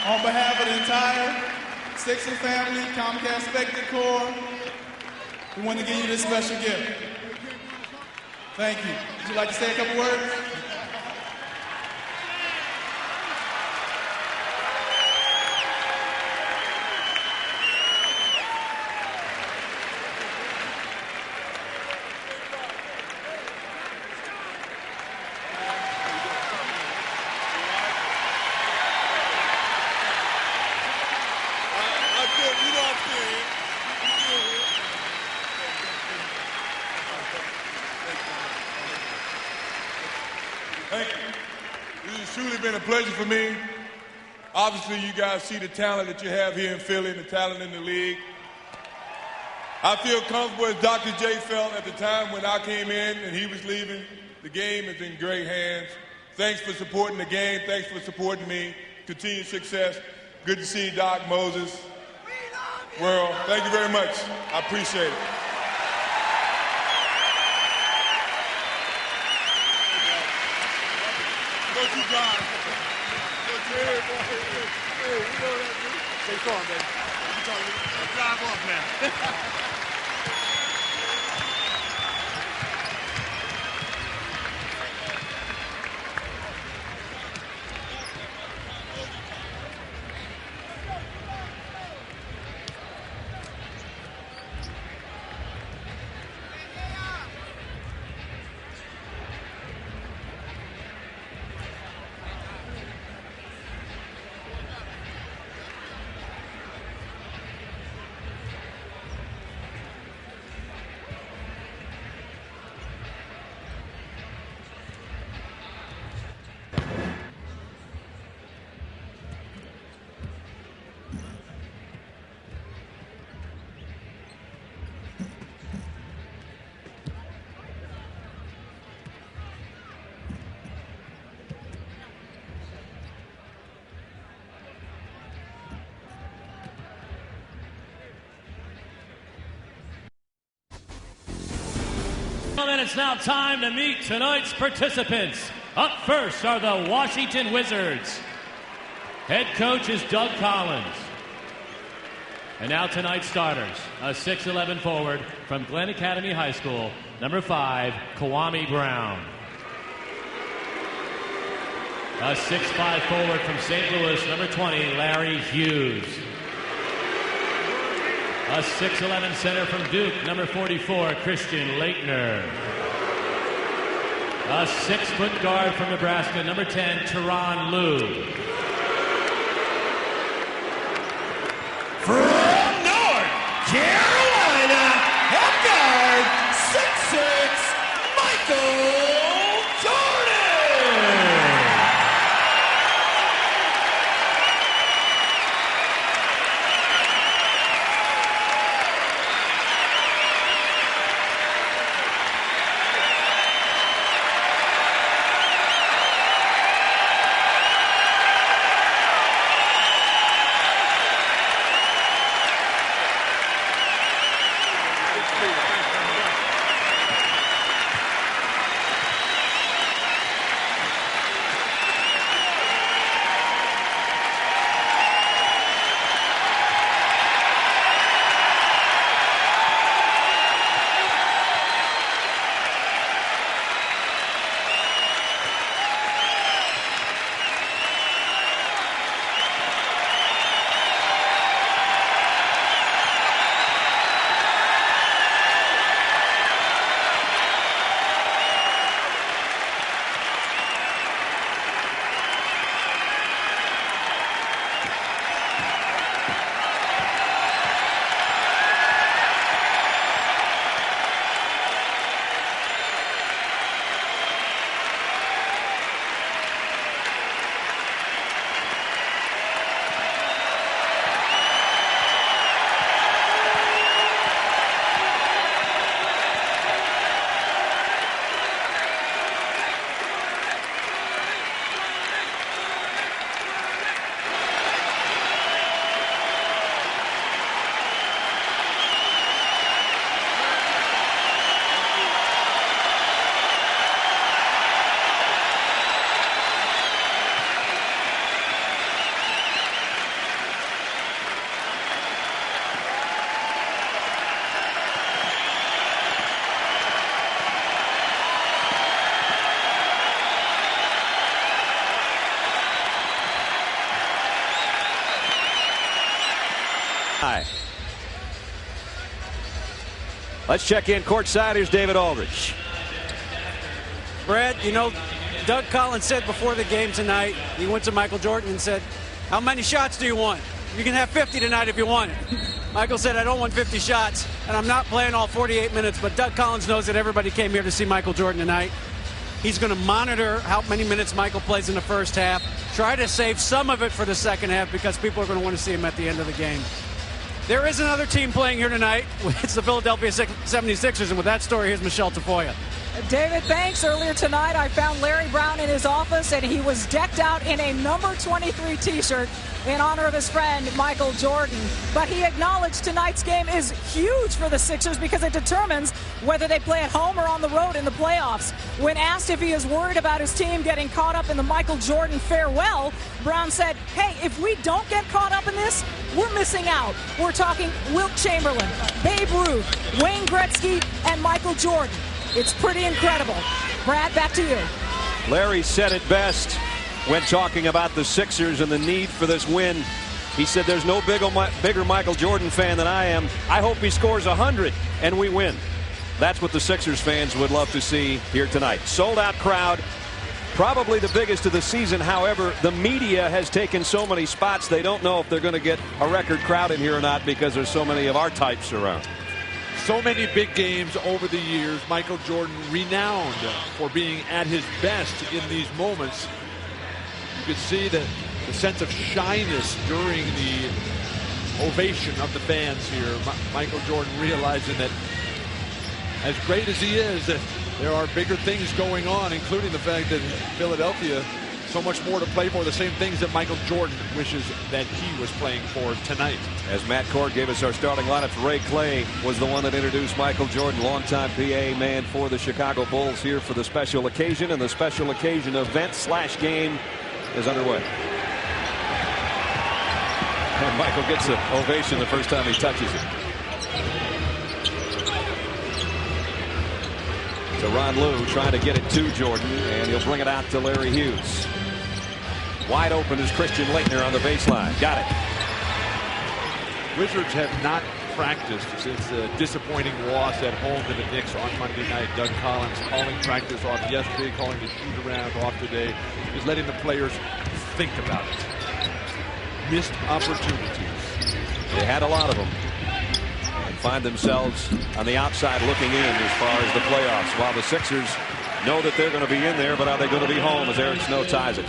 On behalf of the entire Sixer family, Comcast Spectre Corps, we want to give you this special gift. Thank you. Would you like to say a couple words? Thank you. This has truly been a pleasure for me. Obviously, you guys see the talent that you have here in Philly, the talent in the league. I feel comfortable, as Dr. J felt at the time when I came in and he was leaving. The game is in great hands. Thanks for supporting the game. Thanks for supporting me. Continued success. Good to see you, Doc, Moses. Well, thank you very much. I appreciate it. Go to John. Go to here, boy. Hey, you know that, dude. Stay strong, baby. You talking to me? Drive off now. And it's now time to meet tonight's participants. Up first are the Washington Wizards. Head coach is Doug Collins. And now tonight's starters. A 6'11 forward from Glenn Academy High School, number 5, Kwame Brown. A 6'5 forward from St. Louis, number 20, Larry Hughes. A 6'11 center from Duke, number 44, Christian Laettner. A 6-foot guard from Nebraska, number 10, Tyronn Lue. From North Carolina, head guard, 6'6", Michael Jordan. tie. Let's check in courtside. Here's David Aldridge. Brad, you know, Doug Collins said before the game tonight, he went to Michael Jordan and said, how many shots do you want? You can have 50 tonight if you want it. Michael said, I don't want 50 shots, and I'm not playing all 48 minutes, but Doug Collins knows that everybody came here to see Michael Jordan tonight. He's going to monitor how many minutes Michael plays in the first half, try to save some of it for the second half because people are going to want to see him at the end of the game. There is another team playing here tonight. It's the Philadelphia 76ers, and with that story, here's Michelle Tafoya. David, thanks. Earlier tonight, I found Larry Brown in his office, and he was decked out in a number 23 T-shirt in honor of his friend, Michael Jordan. But he acknowledged tonight's game is huge for the Sixers because it determines whether they play at home or on the road in the playoffs. When asked if he is worried about his team getting caught up in the Michael Jordan farewell, Brown said, hey, if we don't get caught up in this, we're missing out. We're talking Wilt Chamberlain, Babe Ruth, Wayne Gretzky, and Michael Jordan. It's pretty incredible. Brad, back to you. Larry said it best when talking about the Sixers and the need for this win. He said there's no bigger Michael Jordan fan than I am. I hope he scores 100 and we win. That's what the Sixers fans would love to see here tonight. Sold out crowd, probably the biggest of the season. However, the media has taken so many spots they don't know if they're going to get a record crowd in here or not because there's so many of our types around. So many big games over the years. Michael Jordan renowned for being at his best in these moments. You could see the sense of shyness during the ovation of the fans here. Michael Jordan realizing that as great as he is, that there are bigger things going on, including the fact that Philadelphia, so much more to play for, the same things that Michael Jordan wishes that he was playing for tonight. As Matt Cord gave us our starting lineups, Ray Clay was the one that introduced Michael Jordan, longtime PA man for the Chicago Bulls, here for the special occasion, and the special occasion event / game is underway. And Michael gets an ovation the first time he touches it. Tyronn Lue trying to get it to Jordan, and he'll bring it out to Larry Hughes. Wide open is Christian Laettner on the baseline. Got it. Wizards have not practiced since the disappointing loss at home to the Knicks on Monday night. Doug Collins calling practice off yesterday, calling the shoot around off today, just letting the players think about it. Missed opportunities. They had a lot of them. And find themselves on the outside looking in as far as the playoffs, while the Sixers know that they're going to be in there, but are they going to be home as Eric Snow ties it?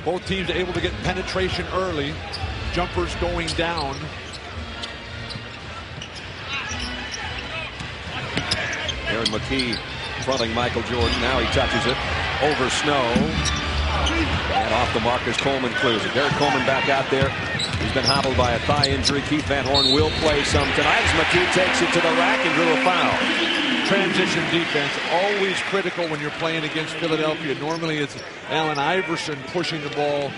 Both teams able to get penetration early. Jumpers going down. Aaron McKee fronting Michael Jordan. Now he touches it over Snow. And off the mark as Coleman clears it. Derek Coleman back out there. He's been hobbled by a thigh injury. Keith Van Horn will play some tonight as McKee takes it to the rack and drew a foul. Transition defense, always critical when you're playing against Philadelphia. Normally it's Allen Iverson pushing the ball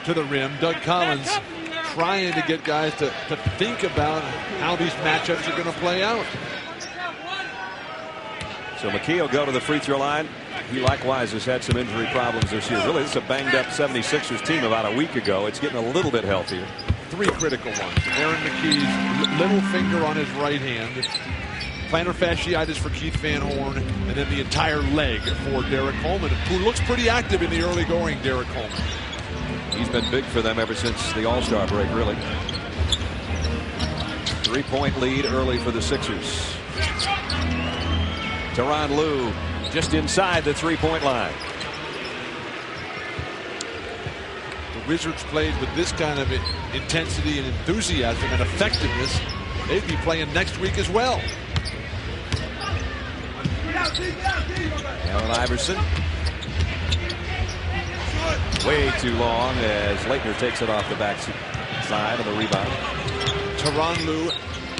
to the rim. Doug Collins trying to get guys to think about how these matchups are going to play out. So McKee will go to the free throw line. He likewise has had some injury problems this year. Really, this is a banged up 76ers team about a week ago. It's getting a little bit healthier. Three critical ones. Aaron McKee's little finger on his right hand. Plantar fasciitis for Keith Van Horn, and then the entire leg for Derek Coleman, who looks pretty active in the early going. Derek Coleman. He's been big for them ever since the All-Star break, really. 3-point lead early for the Sixers. Tyronn Lue just inside the 3-point line. The Wizards played with this kind of intensity and enthusiasm and effectiveness. They'd be playing next week as well. Allen Iverson. Way too long as Laettner takes it off the back side of the rebound. Tyronn Lue,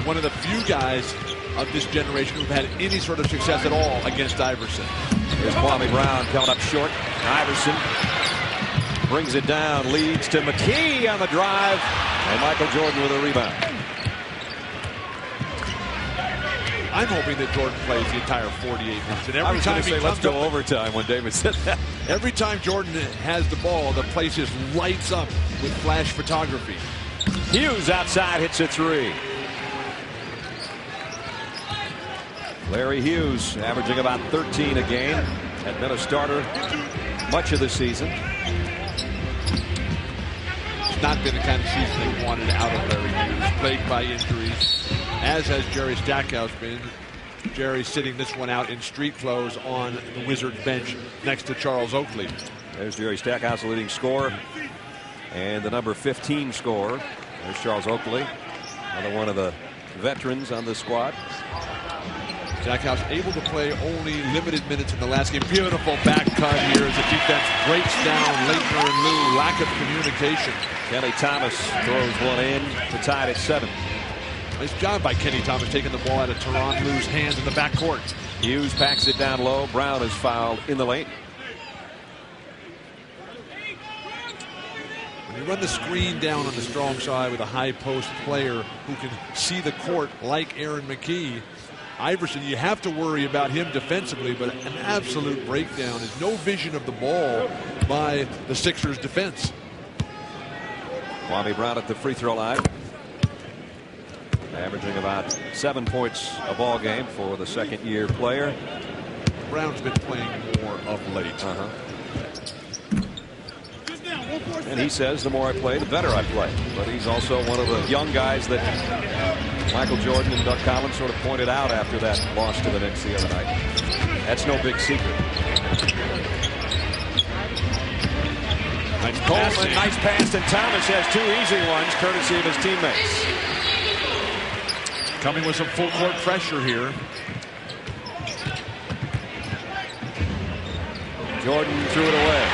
one of the few guys of this generation who've had any sort of success at all against Iverson. Here's Kwame Brown coming up short. Iverson brings it down, leads to McKee on the drive, and Michael Jordan with a rebound. I'm hoping that Jordan plays the entire 48 minutes. And every time he say, let's go overtime when David said that. Every time Jordan has the ball, the place just lights up with flash photography. Hughes outside hits a three. Larry Hughes averaging about 13 a game. Had been a starter much of the season. It's not been the kind of season they wanted out of Larry Hughes. Plagued by injuries, as has Jerry Stackhouse been. Jerry sitting this one out in street clothes on the Wizards bench next to Charles Oakley. There's Jerry Stackhouse, the leading scorer, and the number 15 scorer. There's Charles Oakley, another one of the veterans on the squad. Stackhouse able to play only limited minutes in the last game. Beautiful back cut here as the defense breaks down Laettner and Lou. Lack of communication. Kenny Thomas throws one in to tie it at 7. Nice job by Kenny Thomas taking the ball out of Tyronn Lue's hands in the backcourt. Hughes packs it down low. Brown is fouled in the lane. When you run the screen down on the strong side with a high post player who can see the court like Aaron McKie, Iverson, you have to worry about him defensively, but an absolute breakdown is no vision of the ball by the Sixers defense. Kwame Brown at the free throw line, averaging about 7 points a ball game for the second-year player. Brown's been playing more of late. And he says the more I play, the better I play. But he's also one of the young guys that Michael Jordan and Doug Collins sort of pointed out after that loss to the Knicks the other night. That's no big secret. Nice Coleman, nice pass, and Thomas has 2 easy ones courtesy of his teammates. Coming with some full court pressure here. Jordan threw it away.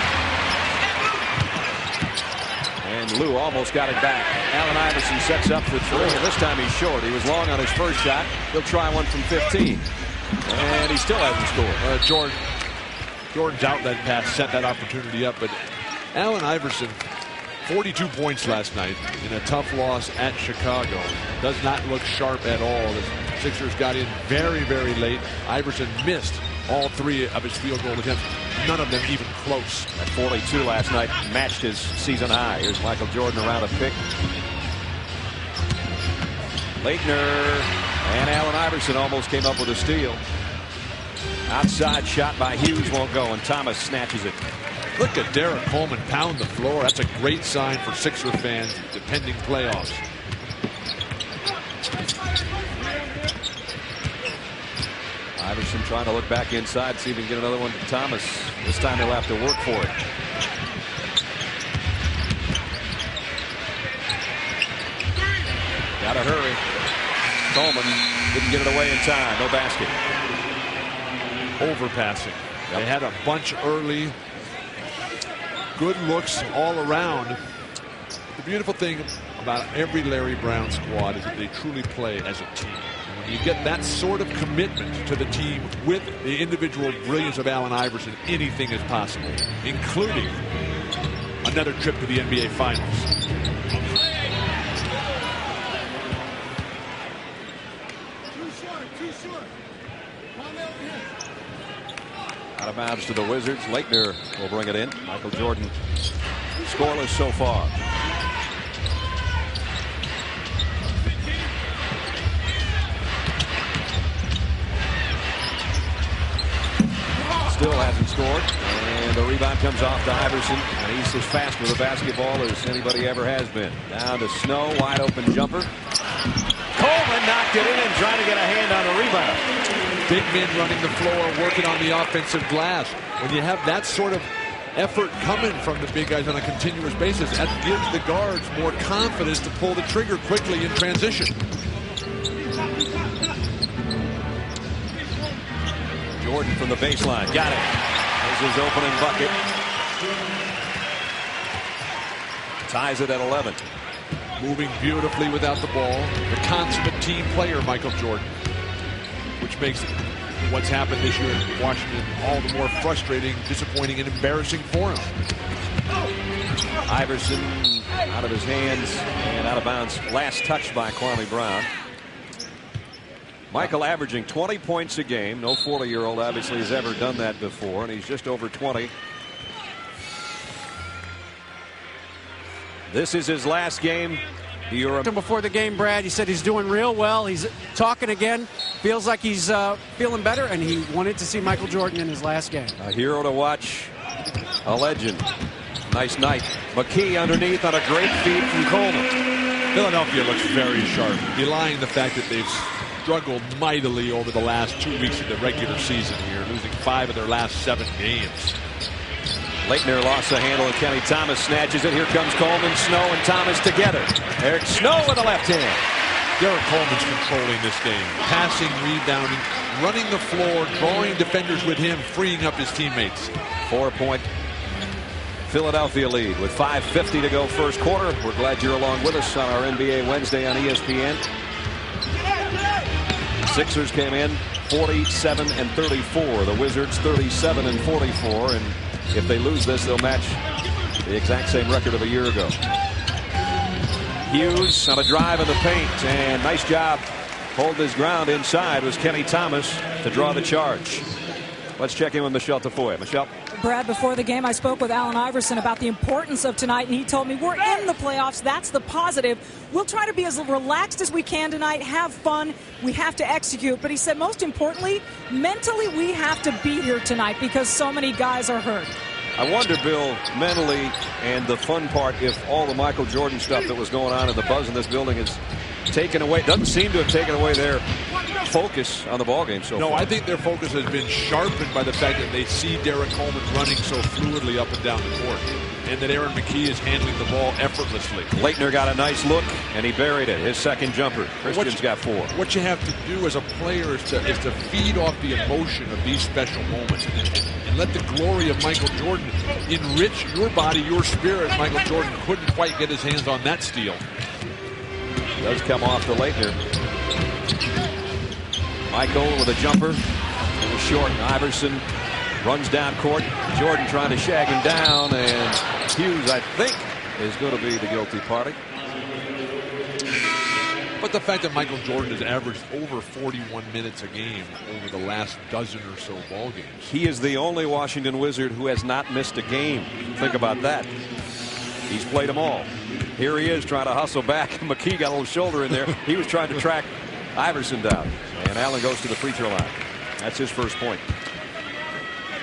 And Lou almost got it back. Allen Iverson sets up the three. This time he's short. He was long on his first shot. He'll try one from 15. And he still hasn't scored. Jordan's outlet pass set that opportunity up, but Allen Iverson, 42 points last night in a tough loss at Chicago. Does not look sharp at all. The Sixers got in very, very late. Iverson missed all 3 of his field goal attempts. None of them even close. That 42 last night matched his season high. Here's Michael Jordan around a pick. Laettner and Allen Iverson almost came up with a steal. Outside shot by Hughes won't go, and Thomas snatches it. Look at Derek Coleman pound the floor. That's a great sign for Sixer fans depending playoffs. Iverson trying to look back inside, see if he can get another one to Thomas. This time he'll have to work for it. Gotta hurry. Coleman didn't get it away in time. No basket. Overpassing. They had a bunch early. Good looks all around. The beautiful thing about every Larry Brown squad is that they truly play as a team. And when you get that sort of commitment to the team with the individual brilliance of Allen Iverson, anything is possible, including another trip to the NBA Finals. Out of bounds to the Wizards. Laettner will bring it in. Michael Jordan scoreless so far. Still hasn't scored. And the rebound comes off to Iverson. And he's as fast with a basketball as anybody ever has been. Down to Snow. Wide open jumper. Coleman knocked it in and trying to get a hand on the rebound. Big men running the floor, working on the offensive glass. When you have that sort of effort coming from the big guys on a continuous basis, that gives the guards more confidence to pull the trigger quickly in transition. Jordan from the baseline. Got it. There's his opening bucket. Ties it at 11. Moving beautifully without the ball. The consummate team player, Michael Jordan. Which makes what's happened this year in Washington all the more frustrating, disappointing, and embarrassing for him. Iverson out of his hands and out of bounds. Last touch by Kwame Brown. Michael averaging 20 points a game. No 40-year-old obviously has ever done that before, and he's just over 20. This is his last game Before the game, Brad, he said he's doing real well. He's talking again. Feels like he's feeling better, and he wanted to see Michael Jordan in his last game. A hero to watch, a legend. Nice night. McKee underneath on a great feed from Coleman. Philadelphia looks very sharp, belying the fact that they've struggled mightily over the last 2 weeks of the regular season here, losing 5 of their last 7 games. Leitner lost the handle and Kenny Thomas snatches it. Here comes Coleman, Snow, and Thomas together. Eric Snow with the left hand. Derek Coleman's controlling this game. Passing, rebounding, running the floor, drawing defenders with him, freeing up his teammates. 4-point Philadelphia lead with 5:50 to go first quarter. We're glad you're along with us on our NBA Wednesday on ESPN. Sixers came in 47-34. The Wizards 37-44. And if they lose this, they'll match the exact same record of a year ago. Hughes on a drive in the paint, and nice job holding his ground inside was Kenny Thomas to draw the charge. Let's check in with Michelle Tafoya. Michelle. Brad, before the game, I spoke with Allen Iverson about the importance of tonight, and he told me we're in the playoffs. That's the positive. We'll try to be as relaxed as we can tonight, have fun. We have to execute. But he said, most importantly, mentally, we have to be here tonight because so many guys are hurt. I wonder, Bill, mentally, and the fun part, if all the Michael Jordan stuff that was going on and the buzz in this building is taken away. Doesn't seem to have taken away their focus on the ballgame so far. No, I think their focus has been sharpened by the fact that they see Derek Coleman running so fluidly up and down the court, and that Aaron McKee is handling the ball effortlessly. Leitner got a nice look, and he buried it. His second jumper. Christian's got 4. What you have to do as a player is to feed off the emotion of these special moments and let the glory of Michael Jordan enrich your body, your spirit. Michael Jordan couldn't quite get his hands on that steal. Does come off to Leitner. Michael with a jumper. It was short. Iverson runs down court. Jordan trying to shag him down, and Hughes, I think, is going to be the guilty party. But the fact that Michael Jordan has averaged over 41 minutes a game over the last dozen or so ball games. He is the only Washington Wizard who has not missed a game. Think about that. He's played them all. Here he is trying to hustle back. McKee got a little shoulder in there. He was trying to track Iverson down. And Allen goes to the free throw line. That's his first point.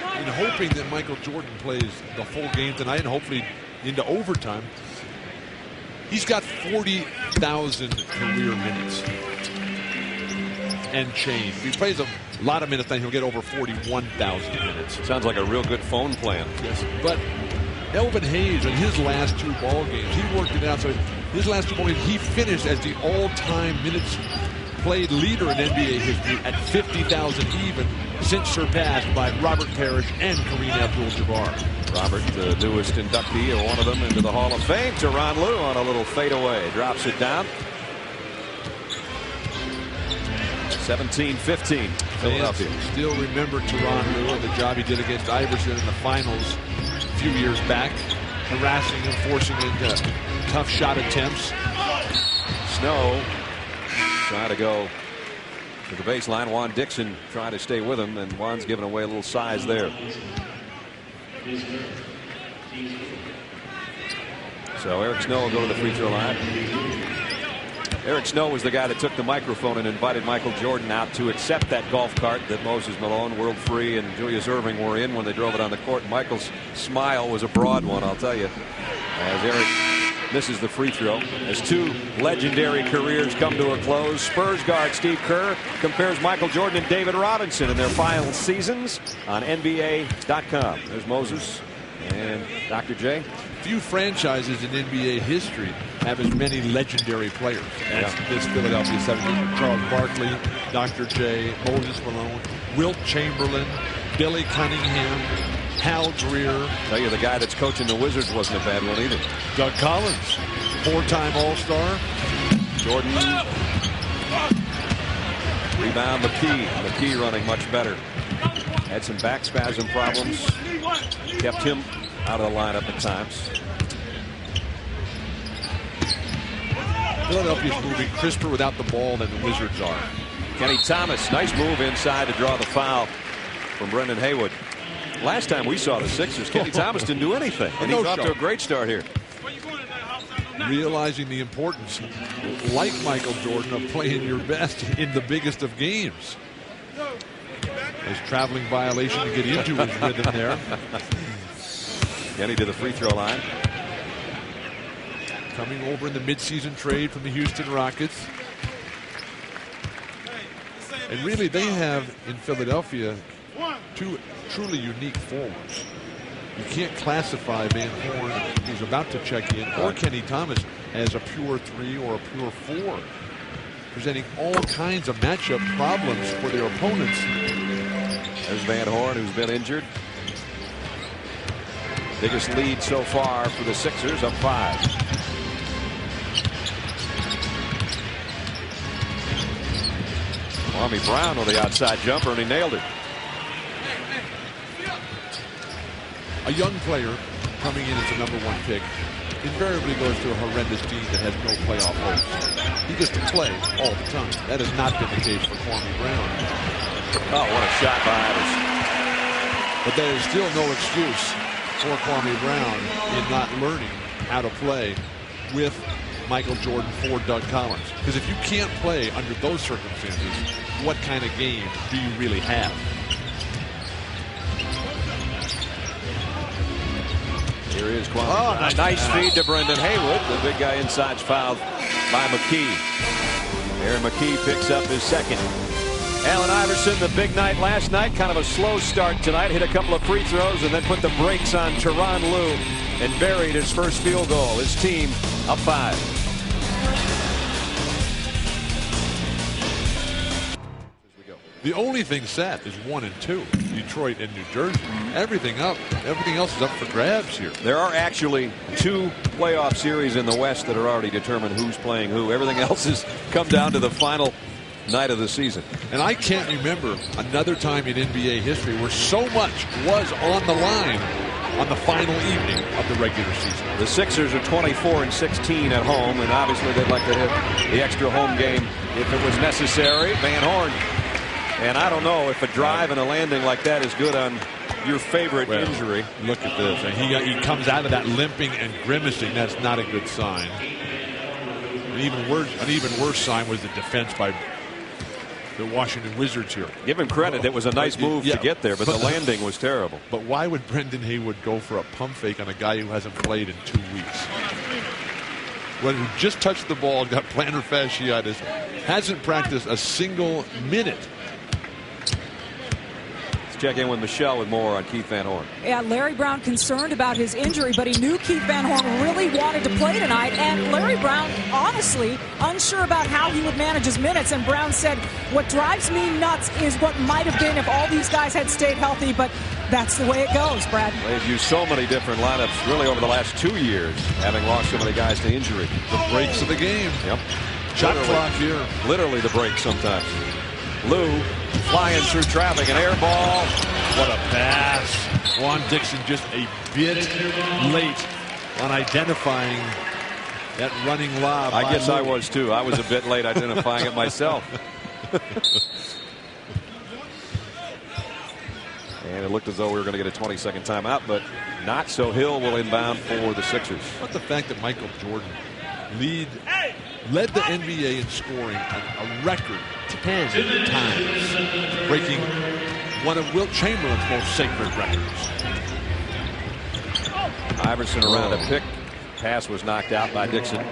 And hoping that Michael Jordan plays the full game tonight and hopefully into overtime. He's got 40,000 career minutes and change. If he plays a lot of minutes, then he'll get over 41,000 minutes. Sounds like a real good phone plan. Yes, but Elvin Hayes in his last 2 ball games, he worked it out. So his last 2 ball games, he finished as the all-time minutes played leader in NBA history at 50,000 even, since surpassed by Robert Parrish and Kareem Abdul-Jabbar. Robert, the newest inductee, or one of them, into the Hall of Fame. Tyronn Lue on a little fadeaway. Drops it down. 17-15, Philadelphia. Still remember Tyronn Lue and the job he did against Iverson in the finals a few years back, harassing him, forcing into tough shot attempts. Snow trying to go to the baseline. Juan Dixon trying to stay with him, and Juan's giving away a little size there. So Eric Snow will go to the free throw line. Eric Snow was the guy that took the microphone and invited Michael Jordan out to accept that golf cart that Moses Malone, World Free, and Julius Erving were in when they drove it on the court. Michael's smile was a broad one, I'll tell you, as Eric misses the free throw. As 2 legendary careers come to a close, Spurs guard Steve Kerr compares Michael Jordan and David Robinson in their final seasons on NBA.com. There's Moses and Dr. J. Few franchises in NBA history have as many legendary players as this Philadelphia 76ers. Charles Barkley, Dr. J, Moses Malone, Wilt Chamberlain, Billy Cunningham, Hal Greer. Tell you, the guy that's coaching the Wizards wasn't a bad one either. Doug Collins, 4-time All-Star. Jordan. Rebound McKee. McKee running much better. Had some back spasm problems. Kept him out of the lineup at times. Philadelphia's moving crisper without the ball than the Wizards are. Kenny Thomas, nice move inside to draw the foul from Brendan Haywood. Last time we saw the Sixers, Kenny Thomas didn't do anything, and he's off to a great start here. realizing the importance, like Michael Jordan, of playing your best in the biggest of games. His traveling violation to get into his rhythm there. Kenny to the free throw line. Coming over in the midseason trade from the Houston Rockets. And really, they have in Philadelphia two truly unique forwards. You can't classify Van Horn, who's about to check in, or Kenny Thomas as a pure 3 or a pure 4, presenting all kinds of matchup problems for their opponents. There's Van Horn, who's been injured. Biggest lead so far for the Sixers, up 5. Kwame Brown with the outside jumper, and he nailed it. A young player coming in as a #1 pick invariably goes to a horrendous team that has no playoff hopes. He gets to play all the time. That has not been the case for Kwame Brown. Oh, what a shot by Iverson. But there is still no excuse for Kwame Brown in not learning how to play with Michael Jordan for Doug Collins. Because if you can't play under those circumstances, what kind of game do you really have? Here is Kwame. Oh, nice feed to Brendan Haywood. The big guy inside's fouled by McKee. Aaron McKee picks up his second. Allen Iverson, the big night last night, kind of a slow start tonight. Hit a couple of free throws and then put the brakes on Tyronn Lue and buried his first field goal. His team up 5. The only thing set is 1 and 2, Detroit and New Jersey. Everything else is up for grabs here. There are actually 2 playoff series in the West that are already determined who's playing who. Everything else has come down to the final night of the season. And I can't remember another time in NBA history where so much was on the line on the final evening of the regular season. The Sixers are 24-16 at home, and obviously they'd like to hit the extra home game if it was necessary. Van Horn. And I don't know if a drive and a landing like that is good on your favorite injury. Look at this. And he comes out of that limping and grimacing. That's not a good sign. An even worse sign was the defense by the Washington Wizards here. Give him credit. It was a nice move to get there, but the landing was terrible. But why would Brendan Haywood go for a pump fake on a guy who hasn't played in 2 weeks? When he just touched the ball, got plantar fasciitis, hasn't practiced a single minute. Check in with Michelle with more on Keith Van Horn. Yeah, Larry Brown concerned about his injury, but he knew Keith Van Horn really wanted to play tonight. And Larry Brown, honestly, unsure about how he would manage his minutes. And Brown said, what drives me nuts is what might have been if all these guys had stayed healthy, but that's the way it goes, Brad. They've used so many different lineups really over the last 2 years, having lost so many guys to injury. The breaks of the game. Yep. Shot clock here. Literally the break sometimes. Lue flying through traffic, an air ball. What a pass. Juan Dixon just a bit late on identifying that running lob. I guess I was too. I was a bit late identifying it myself. And it looked as though we were going to get a 20-second timeout, but not. So Hill will inbound for the Sixers. But the fact that Michael Jordan led the NBA in scoring a record 10 times, breaking one of Wilt Chamberlain's most sacred records. Iverson around a pick. Pass was knocked out by Dixon.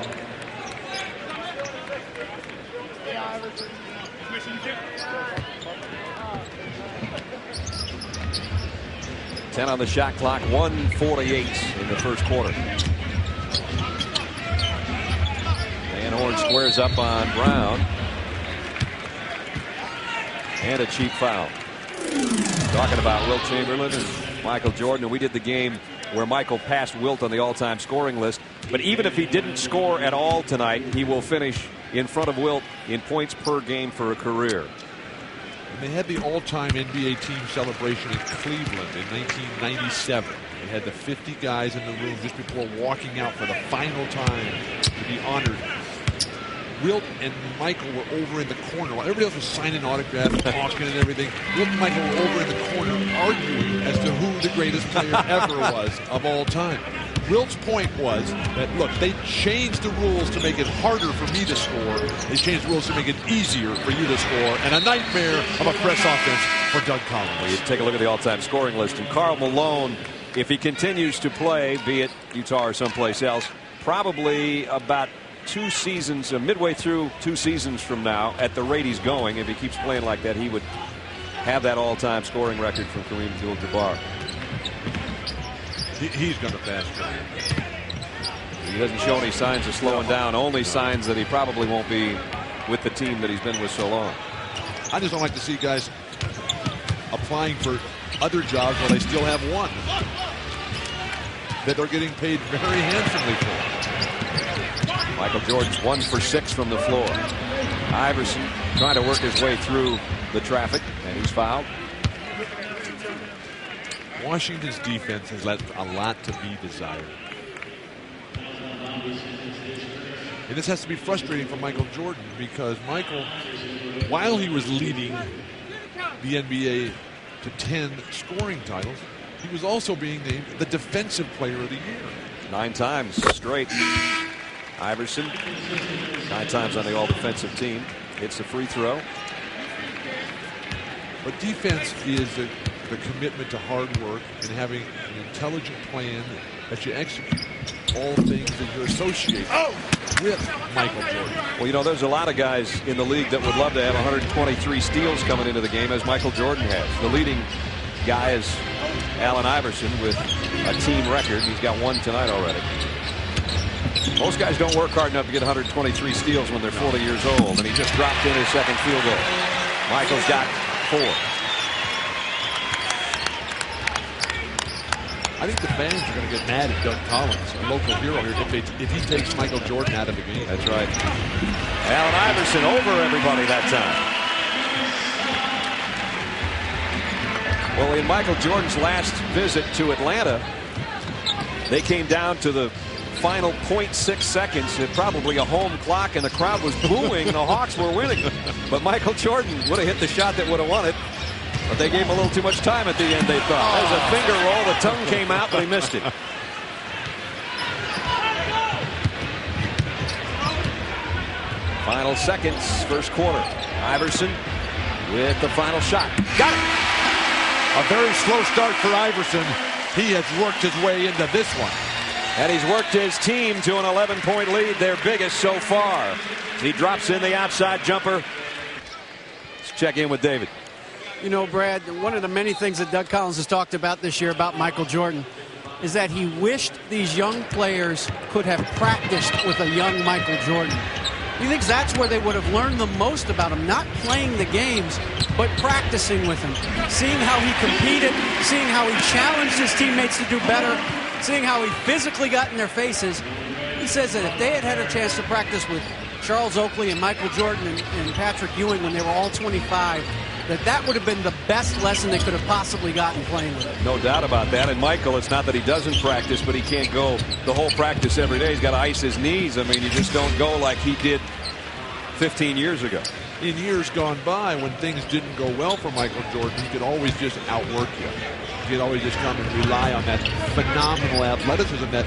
Ten on the shot clock, 1:48 in the first quarter. Van Horn squares up on Brown. And a cheap foul. Talking about Wilt Chamberlain and Michael Jordan, and we did the game where Michael passed Wilt on the all-time scoring list. But even if he didn't score at all tonight, he will finish in front of Wilt in points per game for a career. And they had the all-time NBA team celebration in Cleveland in 1997. They had the 50 guys in the room just before walking out for the final time to be honored. Wilt and Michael were over in the corner while everybody else was signing autographs, talking and everything. Wilt and Michael were over in the corner arguing as to who the greatest player ever was of all time. Wilt's point was that, look, they changed the rules to make it harder for me to score. They changed the rules to make it easier for you to score. And a nightmare of a fresh offense for Doug Collins. Well, you take a look at the all-time scoring list, and Karl Malone, if he continues to play, be it Utah or someplace else, probably about 2 seasons, midway through 2 seasons from now, at the rate he's going, if he keeps playing like that, he would have that all-time scoring record from Kareem Abdul-Jabbar. He's going to pass. He doesn't show any signs of slowing down, only signs that he probably won't be with the team that he's been with so long. I just don't like to see guys applying for other jobs while they still have one that they're getting paid very handsomely for. Michael Jordan's 1 for 6 from the floor. Iverson trying to work his way through the traffic, and he's fouled. Washington's defense has left a lot to be desired. And this has to be frustrating for Michael Jordan, because Michael, while he was leading the NBA to 10 scoring titles, he was also being named the Defensive Player of the Year. 9 times straight. Iverson, 9 times on the all-defensive team. Hits the free throw. But defense is the commitment to hard work and having an intelligent plan that you execute all things that you associate with Michael Jordan. Well, you know, there's a lot of guys in the league that would love to have 123 steals coming into the game, as Michael Jordan has. The leading guy is Allen Iverson with a team record. He's got 1 tonight already. Most guys don't work hard enough to get 123 steals when they're 40 years old, and he just dropped in his second field goal. Michael's got 4. I think the fans are going to get mad at Doug Collins, a local hero here, if he takes Michael Jordan out of the game. That's right. Allen Iverson over everybody that time. Well, in Michael Jordan's last visit to Atlanta, they came down to the final 0.6 seconds at probably a home clock, and the crowd was booing. The Hawks were winning. But Michael Jordan would have hit the shot that would have won it. But they gave him a little too much time at the end, they thought. There's a finger roll. The tongue came out, but he missed it. Final seconds, first quarter. Iverson with the final shot. Got it! A very slow start for Iverson. He has worked his way into this one. And he's worked his team to an 11-point lead, their biggest so far. He drops in the outside jumper. Let's check in with David. You know, Brad, one of the many things that Doug Collins has talked about this year about Michael Jordan is that he wished these young players could have practiced with a young Michael Jordan. He thinks that's where they would have learned the most about him, not playing the games, but practicing with him, seeing how he competed, seeing how he challenged his teammates to do better, seeing how he physically got in their faces. He says that if they had had a chance to practice with Charles Oakley and Michael Jordan and Patrick Ewing when they were all 25, that would have been the best lesson they could have possibly gotten playing with him. No doubt about that. And Michael, it's not that he doesn't practice, but he can't go the whole practice every day. He's got to ice his knees. I mean, you just don't go like he did 15 years ago. In years gone by, when things didn't go well for Michael Jordan, he could always just outwork you. He could always just come and rely on that phenomenal athleticism that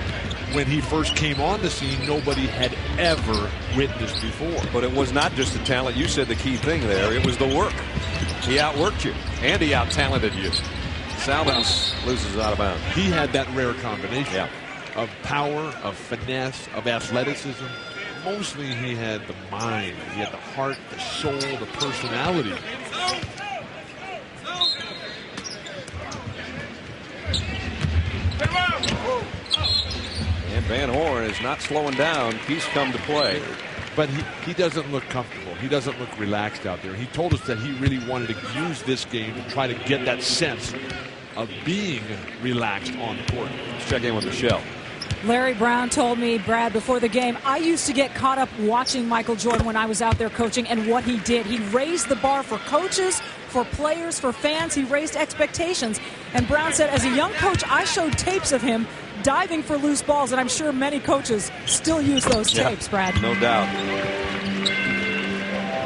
when he first came on the scene, nobody had ever witnessed before. But it was not just the talent. You said the key thing there. It was the work. He outworked you, and he out-talented you. Salmons loses out of bounds. He had that rare combination of power, of finesse, of athleticism. Mostly he had the mind, he had the heart, the soul, the personality. And Van Horn is not slowing down. He's come to play. But he doesn't look comfortable. He doesn't look relaxed out there. He told us that he really wanted to use this game to try to get that sense of being relaxed on the court. Let's check in with Michelle. Larry Brown told me, Brad, before the game, I used to get caught up watching Michael Jordan when I was out there coaching and what he did. He raised the bar for coaches, for players, for fans. He raised expectations. And Brown said, as a young coach, I showed tapes of him diving for loose balls, and I'm sure many coaches still use those tapes, Brad. No doubt.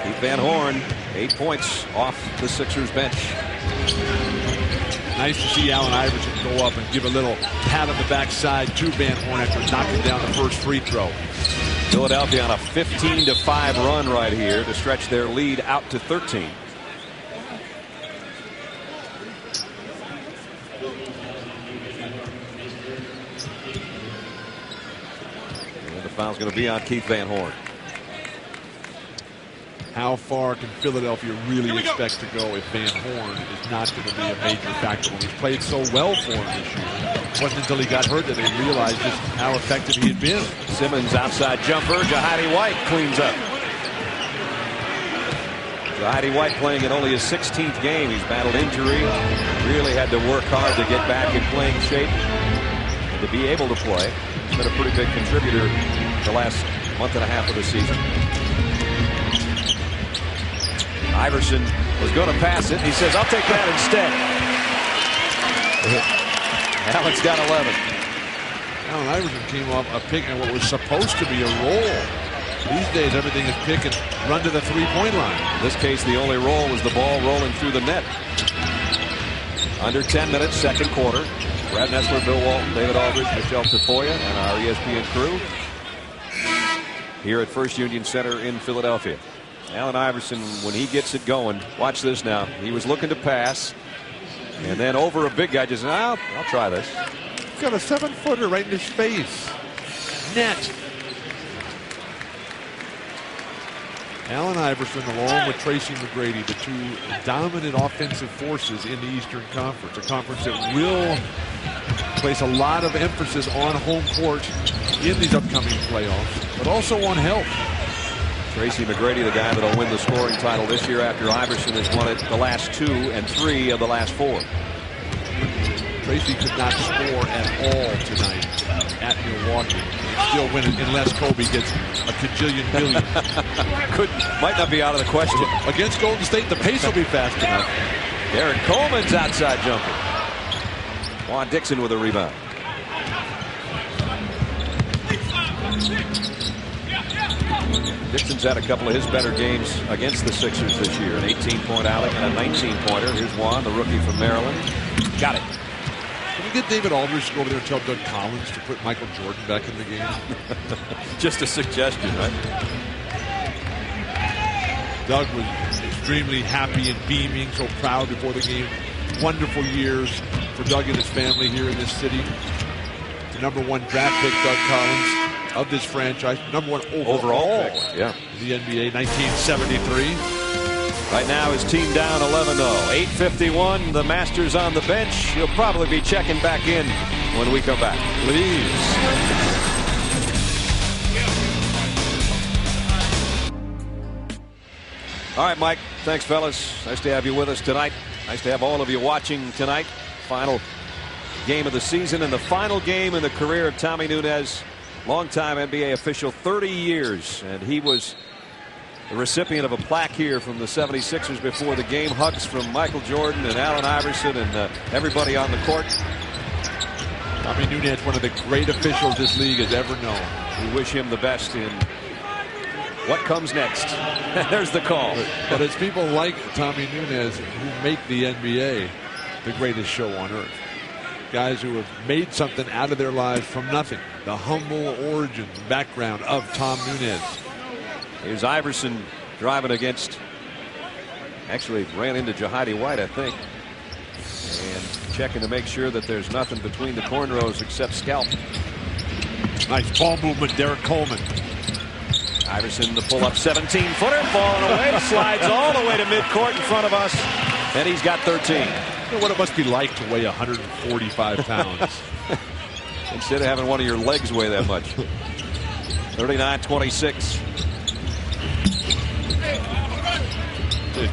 Pete Van Horn, 8 points off the Sixers bench. Nice to see Allen Iverson go up and give a little pat on the backside to Van Horn after knocking down the first free throw. Philadelphia on a 15-5 run right here to stretch their lead out to 13. And the foul's going to be on Keith Van Horn. How far can Philadelphia really expect to go if Van Horn is not going to be a major factor? When he's played so well for him this year. It wasn't until he got hurt that they realized just how effective he had been. Simmons outside jumper. Jahidi White cleans up. Jahidi White playing in only his 16th game. He's battled injury. Really had to work hard to get back in playing shape and to be able to play. He's been a pretty big contributor the last month and a half of the season. Iverson was going to pass it. He says, I'll take that instead. Allen's got 11. Allen Iverson came off a pick and what was supposed to be a roll. These days, everything is pick and run to the three-point line. In this case, the only roll was the ball rolling through the net. Under 10 minutes, second quarter. Brad Nessler, Bill Walton, David Aldridge, Michelle Tafoya, and our ESPN crew here at First Union Center in Philadelphia. Allen Iverson, when he gets it going, watch this now. He was looking to pass, and then over a big guy just, I'll try this. He's got a 7-footer right in his face. Net. Allen Iverson, along with Tracy McGrady, the two dominant offensive forces in the Eastern Conference, a conference that will place a lot of emphasis on home court in these upcoming playoffs, but also on health. Tracy McGrady, the guy that'll win the scoring title this year after Iverson has won it the last 2 and 3 of the last 4. Tracy could not score at all tonight at Milwaukee. Still win it unless Kobe gets a cajillion billion. Might not be out of the question. Against Golden State, the pace will be fast enough. Derek Coleman's outside jumper. Juan Dixon with a rebound. Dixon's had a couple of his better games against the Sixers this year. An 18-point alley and a 19-pointer. Here's Juan, the rookie from Maryland. Got it. Can we get David Aldridge to go over there and tell Doug Collins to put Michael Jordan back in the game? Just a suggestion, right? Doug was extremely happy and beaming, so proud before the game. Wonderful years for Doug and his family here in this city. The #1 draft pick, Doug Collins, of this franchise. #1 overall pick, yeah, in the NBA, 1973. Right now his team down 11-0. 8:51. The Masters on the bench. He'll probably be checking back in when we come back. Please. All right, Mike. Thanks, fellas. Nice to have you with us tonight. Nice to have all of you watching tonight. Final game of the season and the final game in the career of Tommy Nunez. Longtime NBA official, 30 years, and he was the recipient of a plaque here from the 76ers before the game. Hugs from Michael Jordan and Allen Iverson and everybody on the court. Tommy Nunez, one of the great officials this league has ever known. We wish him the best in what comes next. There's the call. But it's people like Tommy Nunez who make the NBA the greatest show on earth. Guys who have made something out of their lives from nothing. The humble origin background of Tom Nunez. Here's Iverson driving against, actually ran into Jahidi White, I think, and checking to make sure that there's nothing between the cornrows except scalp. Nice ball movement, Derek Coleman. Iverson, the pull-up 17-footer, falling away, slides all the way to midcourt in front of us, and he's got 13. You know what it must be like to weigh 145 pounds. Instead of having one of your legs weigh that much. 39-26.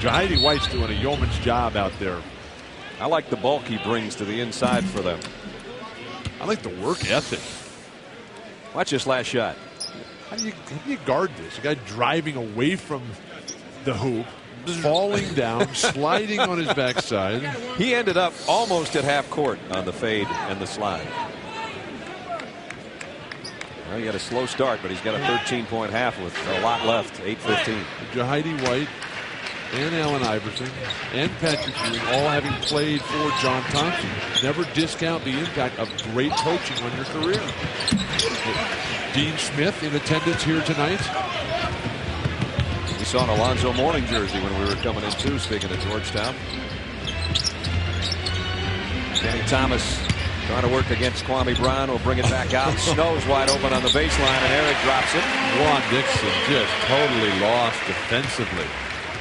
Jahidi White's doing a yeoman's job out there. I like the bulk he brings to the inside for them. I like the work ethic. Watch this last shot. How do you guard this? A guy driving away from the hoop, falling down, sliding on his backside. He ended up almost at half court on the fade and the slide. Well, he got a slow start, but he's got a 13-point half with a lot left. 8:15. Jahidi White and Allen Iverson and Patrick Ewing, all having played for John Thompson. Never discount the impact of great coaching on your career. Dean Smith in attendance here tonight. We saw an Alonzo Mourning jersey when we were coming in too, speaking of Georgetown. Kenny Thomas trying to work against Kwame Brown. Will bring it back out. Snow's wide open on the baseline, and Eric drops it. Juan Dixon just totally lost defensively.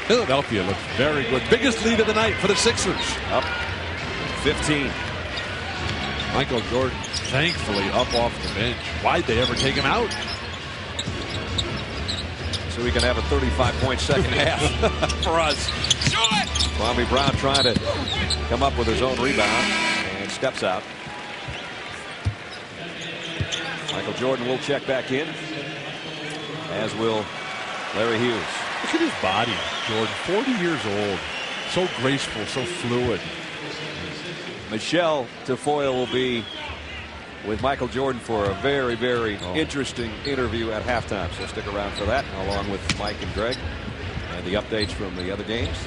Philadelphia looks very good. Biggest lead of the night for the Sixers. Up 15. Michael Jordan thankfully up off the bench. Why'd they ever take him out? So we can have a 35-point second half for us. Kwame Brown trying to come up with his own rebound and steps out. Michael Jordan will check back in, as will Larry Hughes. Look at his body, Jordan. 40 years old. So graceful, so fluid. Michelle Tafoya will be with Michael Jordan for a very, very interesting interview at halftime. So stick around for that, along with Mike and Greg and the updates from the other games.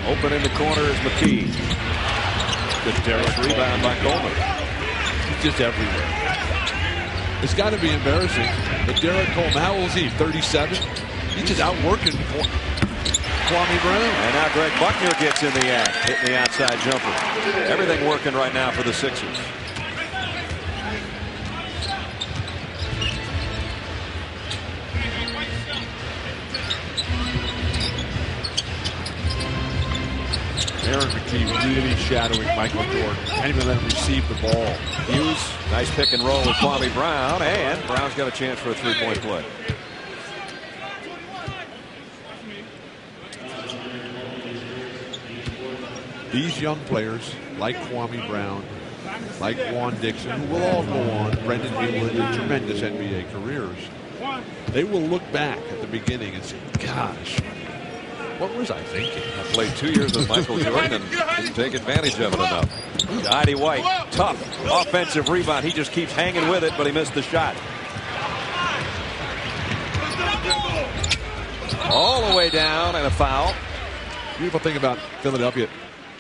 Open in the corner is McKee. Good Derrick rebound by Coleman. He's just everywhere. It's got to be embarrassing. But Derrick Coleman, how old is he? 37? He's just outworking Kwame Brown. And now Greg Buckner gets in the act, hitting the outside jumper. Everything working right now for the Sixers. Aaron McKee really shadowing Michael Jordan. Can't even let him receive the ball. Hughes, nice pick and roll with Kwame Brown, and Brown's got a chance for a three-point play. These young players, like Kwame Brown, like Juan Dixon, who will all go on, Brendan Haywood, with tremendous NBA careers, they will look back at the beginning and say, gosh, what was I thinking? I played 2 years with Michael Jordan and didn't take advantage of it enough. Heidi White, tough offensive rebound. He just keeps hanging with it, but he missed the shot. All the way down, and a foul. Beautiful thing about Philadelphia,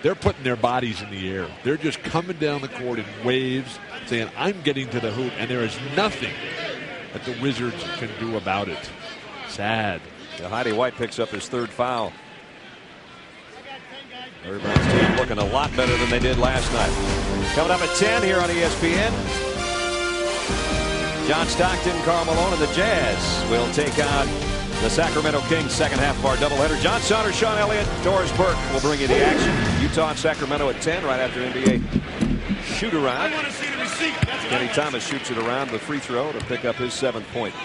they're putting their bodies in the air. They're just coming down the court in waves, saying, I'm getting to the hoop, and there is nothing that the Wizards can do about it. Sad. Heidi White picks up his third foul. Everybody's team looking a lot better than they did last night. Coming up at 10 here on ESPN. John Stockton, Karl Malone, and the Jazz will take on the Sacramento Kings. Second half of our doubleheader. John Sauter, Sean Elliott, Doris Burke will bring you the action. Utah and Sacramento at 10 right after NBA shoot around. Kenny Thomas shoots it around the free throw to pick up his 7th point.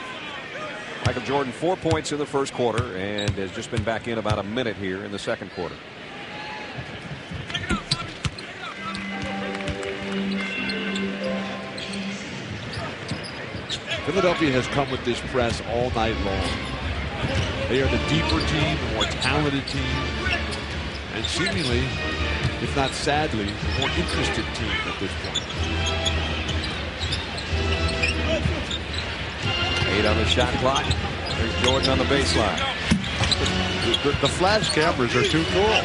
Michael Jordan 4 points in the first quarter and has just been back in about a minute here in the second quarter. Philadelphia has come with this press all night long. They are the deeper team, the more talented team, and seemingly, if not sadly, the more interested team at this point. 8 on the shot clock. There's Jordan on the baseline. The flash cameras are too cool.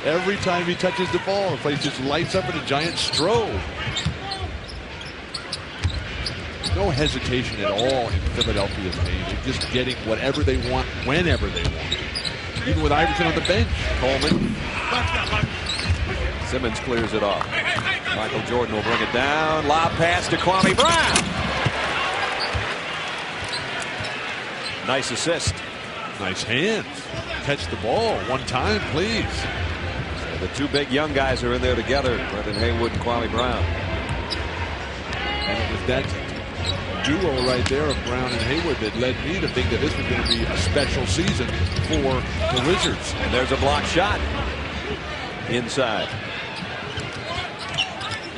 Every time he touches the ball, the place just lights up in a giant strobe. No hesitation at all in Philadelphia's game. They're just getting whatever they want, whenever they want. Even with Iverson on the bench. Coleman. Simmons clears it off. Michael Jordan will bring it down. Lob pass to Kwame Brown. Nice assist. Nice hands. Catch the ball one time, please. So the two big young guys are in there together, Brendan Haywood and Kwame Brown. And it was that duo right there of Brown and Haywood that led me to think that this was going to be a special season for the Wizards. And there's a block shot inside.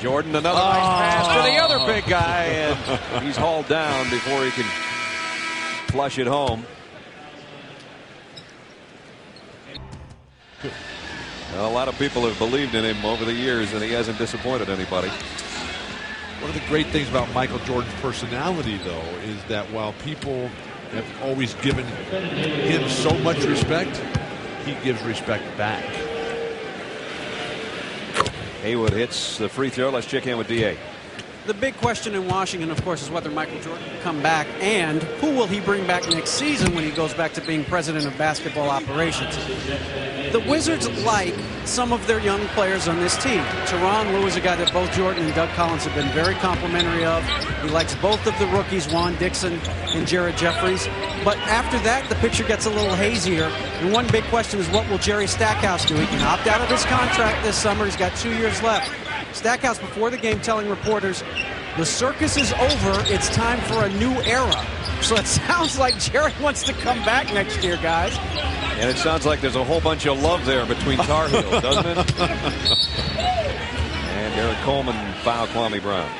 Jordan, another nice pass to the other big guy, and he's hauled down before he can flush it home. Well, a lot of people have believed in him over the years, and he hasn't disappointed anybody. One of the great things about Michael Jordan's personality, though, is that while people have always given him so much respect, he gives respect back. Haywood hits the free throw. Let's check in with D.A. The big question in Washington, of course, is whether Michael Jordan will come back and who will he bring back next season when he goes back to being president of basketball operations. The Wizards like some of their young players on this team. Tyronn Lue is a guy that both Jordan and Doug Collins have been very complimentary of. He likes both of the rookies, Juan Dixon and Jared Jeffries. But after that, the picture gets a little hazier. And one big question is, what will Jerry Stackhouse do? He can opt out of his contract this summer. He's got 2 years left. Stackhouse before the game telling reporters, the circus is over, it's time for a new era. So it sounds like Jerry wants to come back next year, guys. And it sounds like there's a whole bunch of love there between Tar Heels, doesn't it? And Derek Coleman fouled Kwame Brown.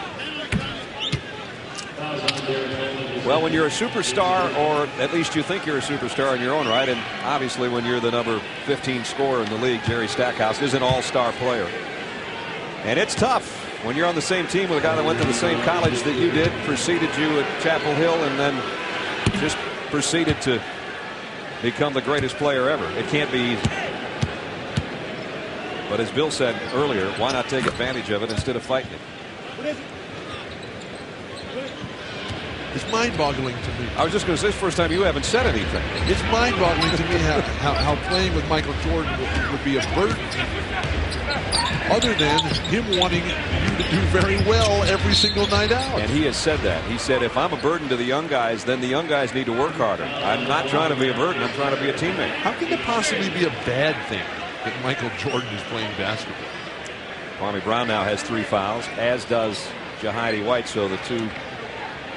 Well, when you're a superstar, or at least you think you're a superstar in your own right, and obviously when you're the number 15 scorer in the league, Jerry Stackhouse is an all-star player. And it's tough when you're on the same team with a guy that went to the same college that you did, preceded you at Chapel Hill, and then just proceeded to become the greatest player ever. It can't be easy. But as Bill said earlier, why not take advantage of it instead of fighting it? It's mind-boggling to me. I was just going to say, it's the first time you haven't said anything. It's mind-boggling to me how playing with Michael Jordan would be a burden, other than him wanting you to do very well every single night out. And he has said that. He said, if I'm a burden to the young guys, then the young guys need to work harder. I'm not trying to be a burden. I'm trying to be a teammate. How can it possibly be a bad thing that Michael Jordan is playing basketball? Kwame Brown now has 3 fouls, as does Jahidi White. So the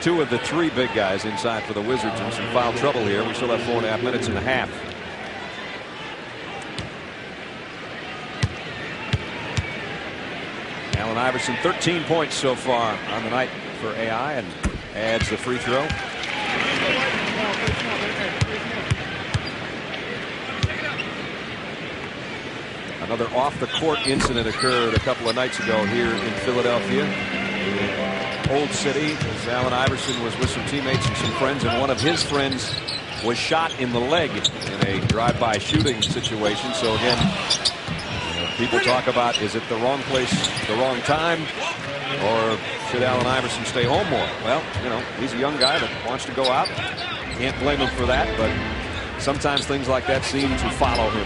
two of the 3 big guys inside for the Wizards in some foul trouble here. We still have 4.5 minutes in the half. Allen Iverson, 13 points so far on the night for AI, and adds the free throw. Another off-the-court incident occurred a couple of nights ago here in Philadelphia. Old City, as Allen Iverson was with some teammates and some friends, and one of his friends was shot in the leg in a drive-by shooting situation. So again, people talk about, is it the wrong place, the wrong time, or should Allen Iverson stay home more? Well, you know, he's a young guy that wants to go out. Can't blame him for that, but sometimes things like that seem to follow him.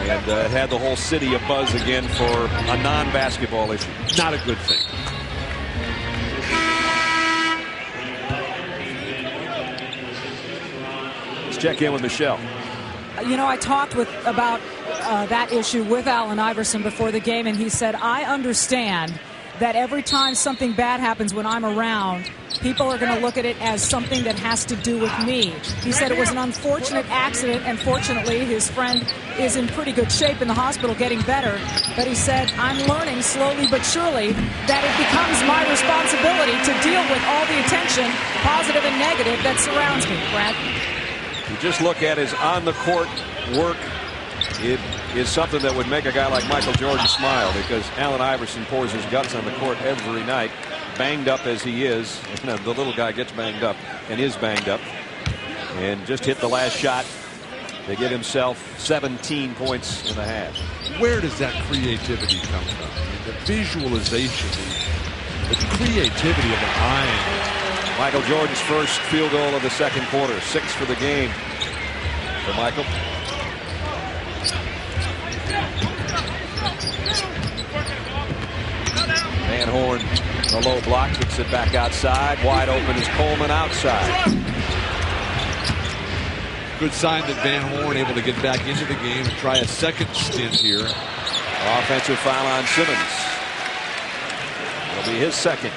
And it had the whole city abuzz again for a non-basketball issue. Not a good thing. Let's check in with Michelle. You know, I talked about that issue with Allen Iverson before the game, and he said, I understand that every time something bad happens when I'm around, people are going to look at it as something that has to do with me. He said it was an unfortunate accident, and fortunately his friend is in pretty good shape in the hospital, getting better. But he said, I'm learning slowly but surely that it becomes my responsibility to deal with all the attention, positive and negative, that surrounds me. Brad? You just look at his on-the-court work. It is something that would make a guy like Michael Jordan smile, because Allen Iverson pours his guts on the court every night, banged up as he is. You know, the little guy gets banged up and is banged up, and just hit the last shot to get himself 17 points in the half. Where does that creativity come from? I mean, the visualization, the creativity of the mind. Michael Jordan's first field goal of the second quarter, 6 for the game for Michael. Van Horn, the low block, kicks it back outside. Wide open is Coleman outside. Good sign that Van Horn able to get back into the game and try a second stint here. Offensive foul on Simmons. It'll be his second.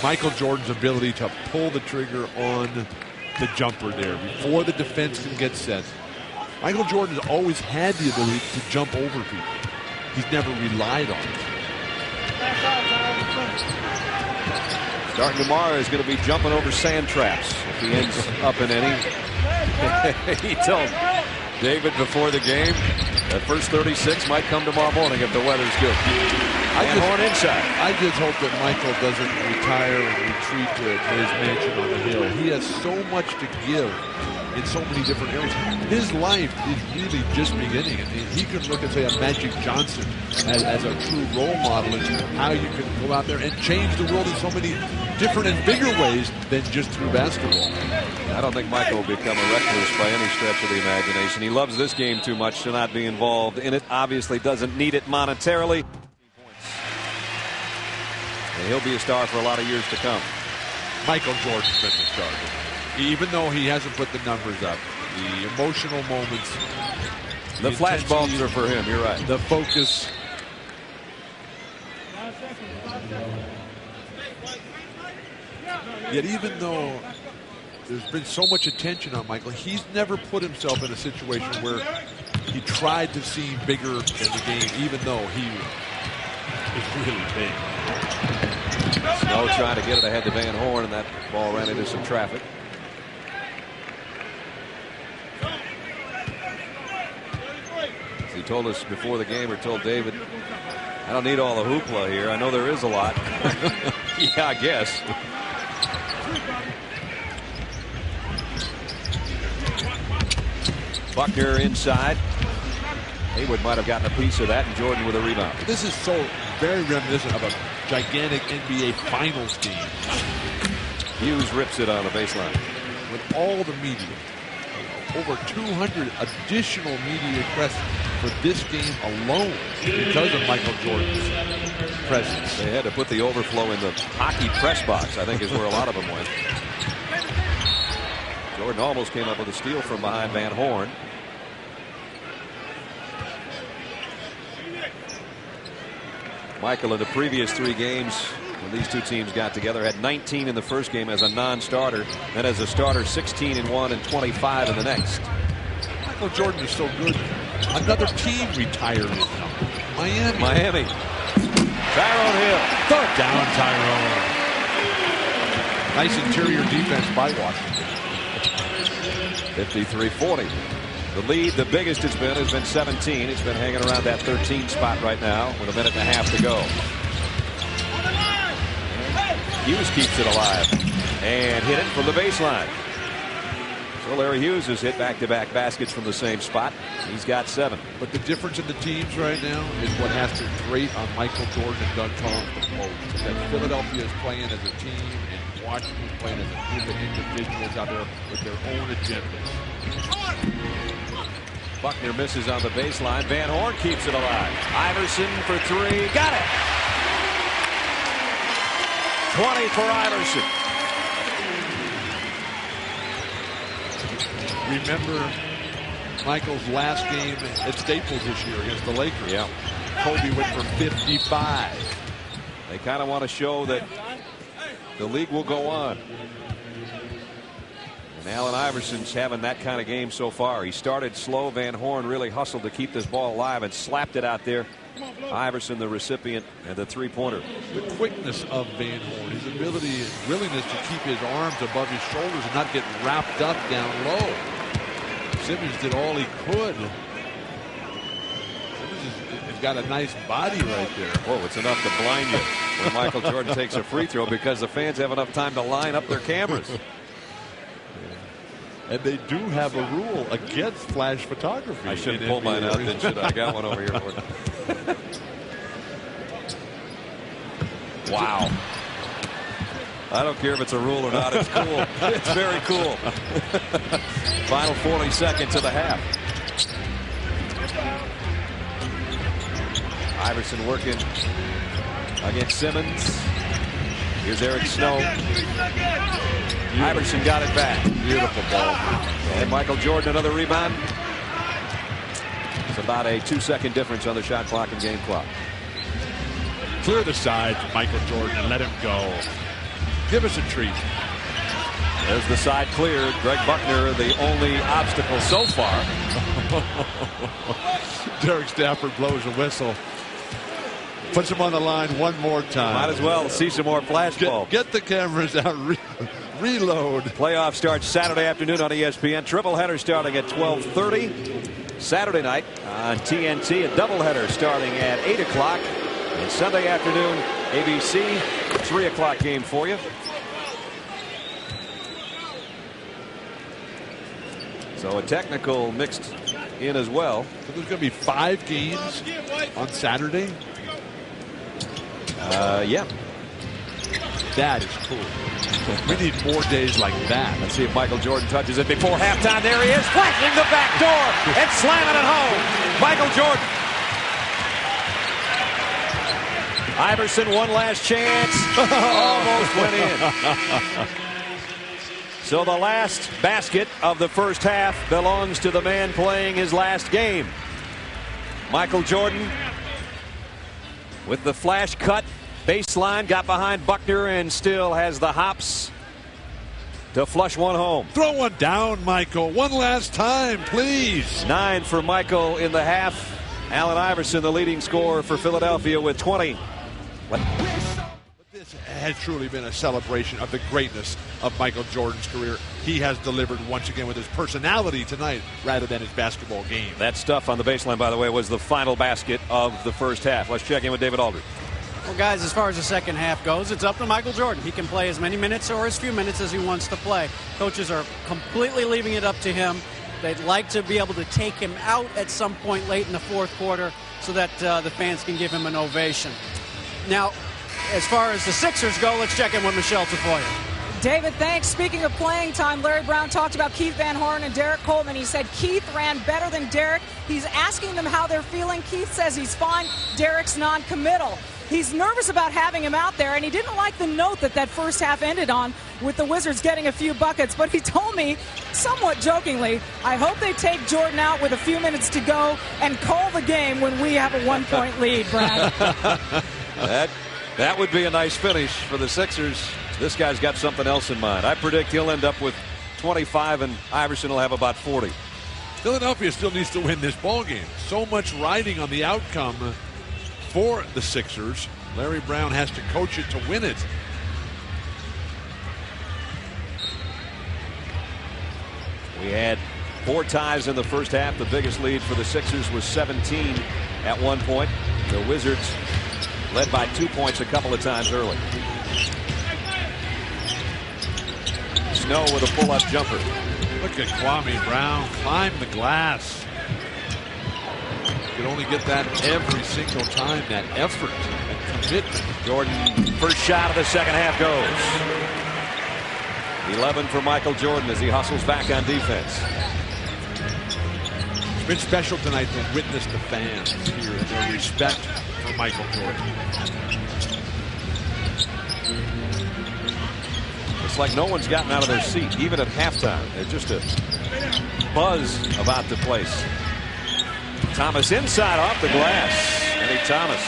Michael Jordan's ability to pull the trigger on the jumper there before the defense can get set. Michael Jordan has always had the ability to jump over people. He's never relied on it. Starting tomorrow is going to be jumping over sand traps if he ends up in any. He told David before the game that first 36 might come tomorrow morning if the weather's good. Van Horn inside. I just hope that Michael doesn't retire and retreat to his mansion on the hill. He has so much to give in so many different areas. His life is really just beginning. And he could look at, say, a Magic Johnson as a true role model in how you can go out there and change the world in so many different and bigger ways than just through basketball. I don't think Michael will become a recluse by any stretch of the imagination. He loves this game too much to not be involved in it. Obviously doesn't need it monetarily. And he'll be a star for a lot of years to come. Michael Jordan's been the star. Even though he hasn't put the numbers up, the emotional moments, the flashbulbs are for him. You're right. The focus. Yet even though there's been so much attention on Michael, he's never put himself in a situation where he tried to seem bigger in the game, even though he is really big. Snow trying to get it ahead to Van Horn, and that ball ran into some traffic. As he told us before the game, or told David, I don't need all the hoopla here. I know there is a lot. Yeah, I guess. Buckner inside. Haywood might have gotten a piece of that, and Jordan with a rebound. This is so very reminiscent of a gigantic NBA Finals game. Hughes rips it on the baseline. With all the media, over 200 additional media requests for this game alone because of Michael Jordan's presence. They had to put the overflow in the hockey press box, I think is where a lot of them went. Jordan almost came up with a steal from behind Van Horn. Michael in the previous 3 games when these two teams got together had 19 in the first game as a non-starter, then as a starter 16 in one and 25 in the next. Michael Jordan is so good. Another team retired. Miami. Tyrone Hill. Third down, Tyrone. Nice interior defense by Washington. 53-40. The lead, the biggest it's been, has been 17. It's been hanging around that 13 spot right now with a minute and a half to go. Hughes keeps it alive and hit it from the baseline. So Larry Hughes has hit back-to-back baskets from the same spot. He's got 7. But the difference in the teams right now is what has to grate on Michael Jordan and Doug Collins the most. That Philadelphia is playing as a team and Washington is playing as a group of individuals out there with their own agendas. Buckner misses on the baseline. Van Horn keeps it alive. Iverson for 3. Got it. 20 for Iverson. Remember Michael's last game at Staples this year against the Lakers. Yeah. Kobe went for 55. They kind of want to show that the league will go on. And Allen Iverson's having that kind of game so far. He started slow. Van Horn really hustled to keep this ball alive and slapped it out there. Iverson, the recipient, and the 3-pointer. The quickness of Van Horn, his ability and willingness to keep his arms above his shoulders and not get wrapped up down low. Simmons did all he could. Simmons has got a nice body right there. Whoa, it's enough to blind you when Michael Jordan takes a free throw because the fans have enough time to line up their cameras. And they do have a rule against flash photography. I shouldn't pull mine out, then, should I? I got one over here. Wow. I don't care if it's a rule or not. It's cool. It's very cool. Final 40 seconds of the half. Iverson working against Simmons. Here's Eric Snow. Iverson got it back. Beautiful ball. And Michael Jordan another rebound. It's about a 2-second difference on the shot clock and game clock. Clear the side for Michael Jordan and let him go. Give us a treat. There's the side cleared. Greg Buckner, the only obstacle so far. Derek Stafford blows a whistle. Puts him on the line one more time. Might as well see some more flashbulbs. Get the cameras out. Reload. Playoff starts Saturday afternoon on ESPN. Triple-header starting at 12:30. Saturday night on TNT. A doubleheader starting at 8 o'clock And Sunday afternoon, ABC, 3 o'clock game for you. So a technical mixed in as well. So there's going to be 5 games on Saturday. Yeah. That is cool. We need more days like that. Let's see if Michael Jordan touches it before halftime. There he is, flashing the back door and slamming it home. Michael Jordan. Iverson, one last chance. Almost went in. So the last basket of the first half belongs to the man playing his last game. Michael Jordan with the flash cut baseline, got behind Buckner and still has the hops to flush one home. Throw one down, Michael. One last time, please. 9 for Michael in the half. Allen Iverson, the leading scorer for Philadelphia, with 20. This has truly been a celebration of the greatness of Michael Jordan's career. He has delivered once again with his personality tonight rather than his basketball game. That stuff on the baseline, by the way, was the final basket of the first half. Let's check in with David Aldridge. Well, guys, as far as the second half goes, it's up to Michael Jordan. He can play as many minutes or as few minutes as he wants to play. Coaches are completely leaving it up to him. They'd like to be able to take him out at some point late in the fourth quarter so that the fans can give him an ovation. Now, as far as the Sixers go, let's check in with Michelle Tafoya. David, thanks. Speaking of playing time, Larry Brown talked about Keith Van Horn and Derek Coleman. He said Keith ran better than Derek. He's asking them how they're feeling. Keith says he's fine. Derek's non-committal. He's nervous about having him out there, and he didn't like the note that first half ended on with the Wizards getting a few buckets. But he told me, somewhat jokingly, I hope they take Jordan out with a few minutes to go and call the game when we have a 1-point lead, Brad. That would be a nice finish for the Sixers. This guy's got something else in mind. I predict he'll end up with 25, and Iverson will have about 40. Philadelphia still needs to win this ball game. So much riding on the outcome for the Sixers. Larry Brown has to coach it to win it. We had 4 ties in the first half. The biggest lead for the Sixers was 17 at one point. The Wizards led by 2 points a couple of times early. Snow with a pull-up jumper. Look at Kwame Brown climb the glass. You can only get that every single time, that effort and commitment. Jordan, first shot of the second half goes. 11 for Michael Jordan as he hustles back on defense. It's been special tonight to witness the fans here and their respect for Michael Jordan. It's like no one's gotten out of their seat, even at halftime. There's just a buzz about the place. Thomas inside off the glass. Eddie Thomas,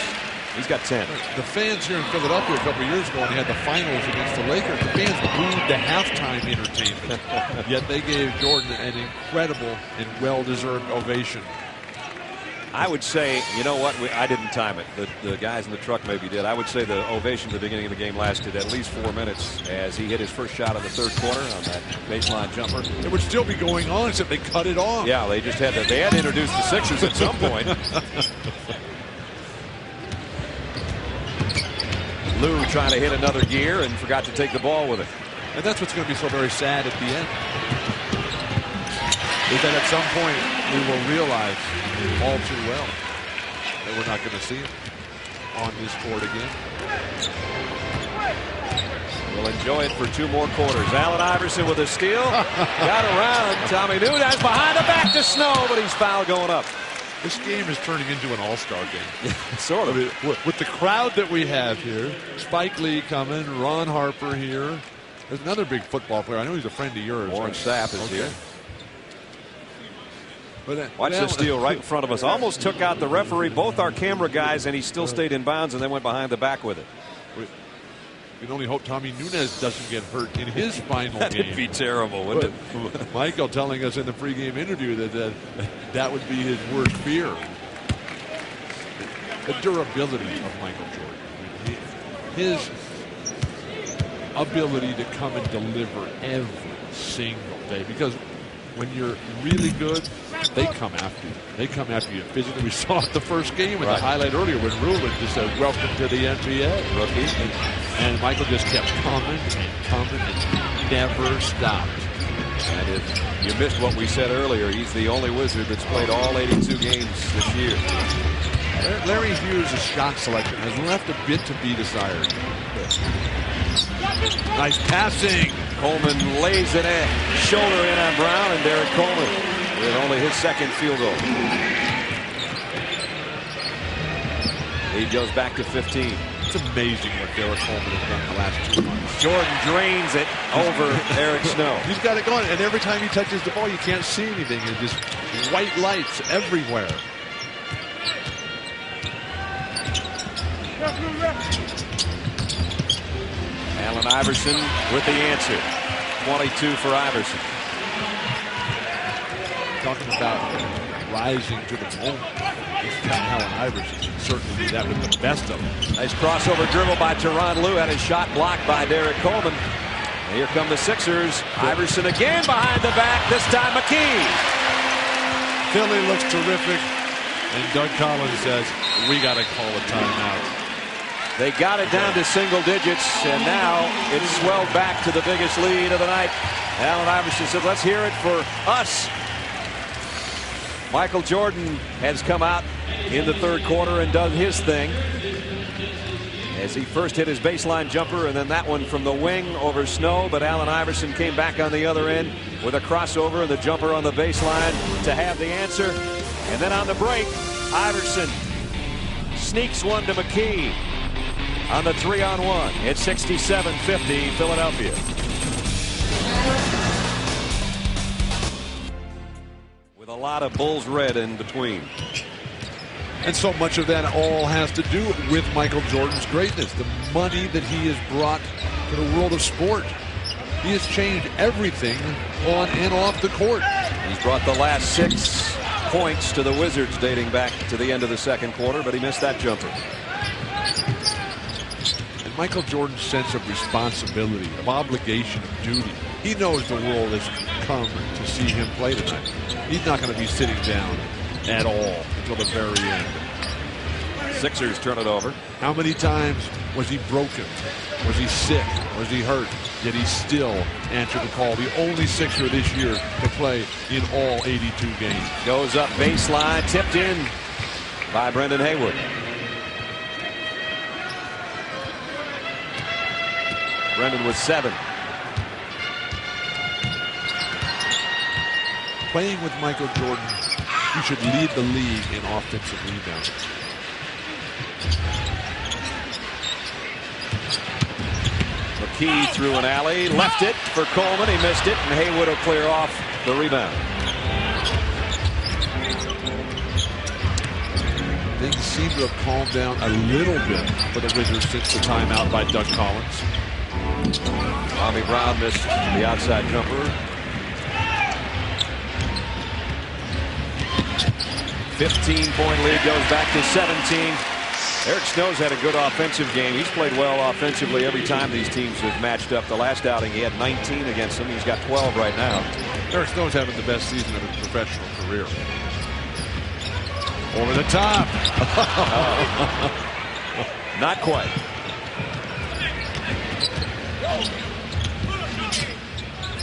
he's got 10. The fans here in Philadelphia a couple of years ago when they had the finals against the Lakers, the fans booed the halftime entertainment. Yet they gave Jordan an incredible and well-deserved ovation. I would say, you know what, I didn't time it. The guys in the truck maybe did. I would say the ovation at the beginning of the game lasted at least 4 minutes as he hit his first shot in the third quarter on that baseline jumper. It would still be going on except they cut it off. Yeah, they just had to introduce the Sixers at some point. Lou trying to hit another gear and forgot to take the ball with it. And that's what's going to be so very sad at the end. Is that at some point we will realize all too well that we're not going to see him on this court again. We'll enjoy it for 2 more quarters. Allen Iverson with a steal. Got around. Tommy Nunez behind the back to Snow, but he's fouled going up. This game is turning into an all-star game. Sort of. I mean, with the crowd that we have here, Spike Lee coming, Ron Harper here. There's another big football player. I know he's a friend of yours. Warren Sapp is here. But, watch the steal right in front of us. Almost took out the referee, both our camera guys, and he still stayed in bounds and then went behind the back with it. We can only hope Tommy Nunez doesn't get hurt in his final game. That'd be terrible, wouldn't it? Michael telling us in the pregame interview that would be his worst fear. The durability of Michael Jordan. His ability to come and deliver every single day. Because when you're really good, They come after you. They come after you physically. We saw it the first game in the highlight earlier when Rulin just said, "Welcome to the NBA, rookie." And Michael just kept coming and never stopped. And if you missed what we said earlier, he's the only Wizard that's played all 82 games this year. Larry Hughes' shot selection has left a bit to be desired. Nice passing. Coleman lays it in, shoulder in on Brown, and Derek Coleman with only his second field goal. He goes back to 15. It's amazing what Derek Coleman has done the last 2 months. Jordan drains it over Eric Snow. He's got it going, and every time he touches the ball, you can't see anything. It's just white lights everywhere. Allen Iverson with the answer. 22 for Iverson. Talking about rising to the moment. This time Allen Iverson can certainly do that with the best of them. Nice crossover dribble by Tyronn Lue. Had his shot blocked by Derek Coleman. And here come the Sixers. Iverson again behind the back. This time McKee. Philly looks terrific. And Doug Collins says, we got to call a timeout. They got it down to single digits, and now it's swelled back to the biggest lead of the night. Allen Iverson said, let's hear it for us. Michael Jordan has come out in the third quarter and done his thing as he first hit his baseline jumper, and then that one from the wing over Snow. But Allen Iverson came back on the other end with a crossover and the jumper on the baseline to have the answer. And then on the break, Iverson sneaks one to McKee on the 3-on-1. It's 67-50 Philadelphia. With a lot of Bulls red in between. And so much of that all has to do with Michael Jordan's greatness, the money that he has brought to the world of sport. He has changed everything on and off the court. He's brought the last 6 points to the Wizards dating back to the end of the second quarter, but he missed that jumper. And Michael Jordan's sense of responsibility, of obligation, of duty. He knows the world has come to see him play tonight. He's not going to be sitting down at all until the very end. Sixers turn it over. How many times was he broken? Was he sick? Was he hurt? Yet he still answered the call. The only Sixer this year to play in all 82 games. Goes up baseline, tipped in by Brendan Haywood. Brendan with 7. Playing with Michael Jordan, you should lead the league in offensive rebounding. McKee through an alley, left it for Coleman. He missed it, and Haywood will clear off the rebound. Things seem to have calmed down a little bit for the Wizards since the timeout by Doug Collins. Tommy Brown missed the outside jumper. 15-point lead goes back to 17. Eric Snow's had a good offensive game. He's played well offensively every time these teams have matched up. The last outing, he had 19 against them. He's got 12 right now. Eric Snow's having the best season of his professional career. Over the top. Not quite.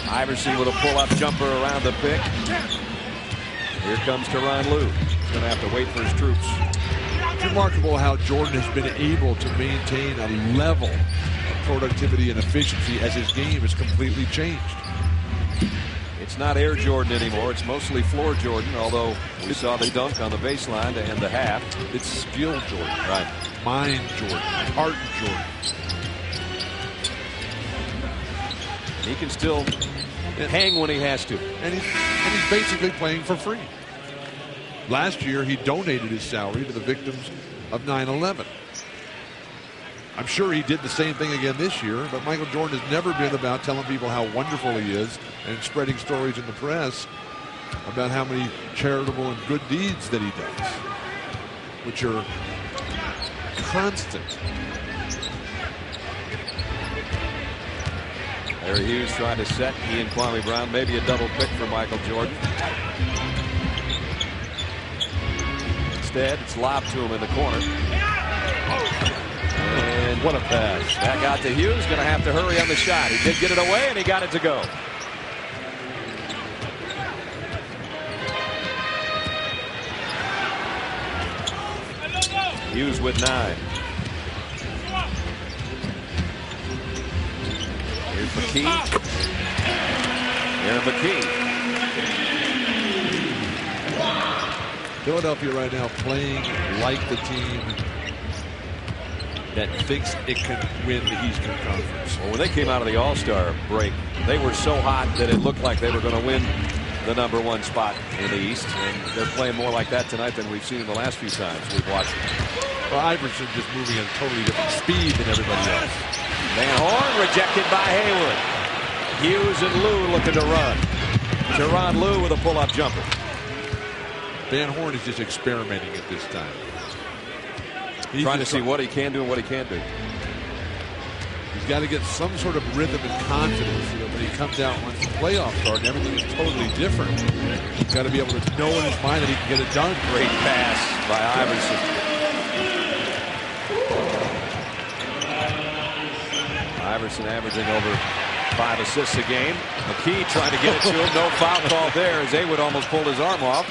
Iverson with a pull-up jumper around the pick. Here comes Tyronn Lue. He's going to have to wait for his troops. It's remarkable how Jordan has been able to maintain a level of productivity and efficiency as his game has completely changed. It's not Air Jordan anymore. It's mostly floor Jordan, although we saw the dunk on the baseline to end the half. It's skill Jordan. Right. Mind Jordan. Heart Jordan. He can still hang when he has to. And he's basically playing for free. Last year, he donated his salary to the victims of 9/11. I'm sure he did the same thing again this year, but Michael Jordan has never been about telling people how wonderful he is and spreading stories in the press about how many charitable and good deeds that he does, which are constant. Larry Hughes trying to set. He and Kwame Brown, maybe a double pick for Michael Jordan. instead. It's lobbed to him in the corner. And what a pass. Back out to Hughes. Going to have to hurry on the shot. He did get it away, and he got it to go. Hughes with 9. Here's McKee. Aaron McKee. Philadelphia right now playing like the team that thinks it can win the Eastern Conference. Well, when they came out of the All-Star break, they were so hot that it looked like they were going to win the #1 spot in the East. And they're playing more like that tonight than we've seen the last few times we've watched them. Well, Iverson just moving at a totally different speed than everybody else. Van Horn rejected by Hayward. Hughes and Lou looking to run. Tyronn Lue with a pull-up jumper. Van Horn is just experimenting at this time. He's trying to see what he can do and what he can't do. He's got to get some sort of rhythm and confidence so that when he comes out once the playoffs start and everything is totally different. He's got to be able to know in his mind that he can get it done. Great pass by Iverson. Iverson averaging over 5 assists a game. McKee trying to get it to him. No foul call there as Haywood almost pulled his arm off.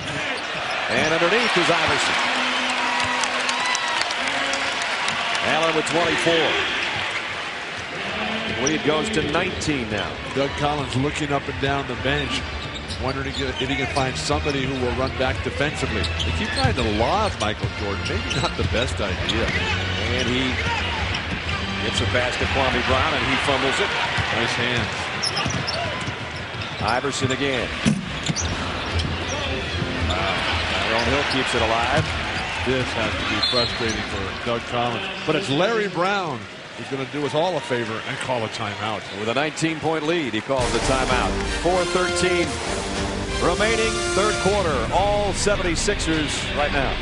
And underneath is Iverson. Allen with 24. The lead goes to 19 now. Doug Collins looking up and down the bench, wondering if he can find somebody who will run back defensively. They keep trying to lob Michael Jordan. Maybe not the best idea. And he gets a pass to Kwame Brown, and he fumbles it. Nice hands. Iverson again. Tyrone Hill keeps it alive. This has to be frustrating for Doug Collins. But it's Larry Brown who's going to do us all a favor and call a timeout. With a 19-point lead, he calls the timeout. 4:13 remaining, third quarter. All 76ers right now.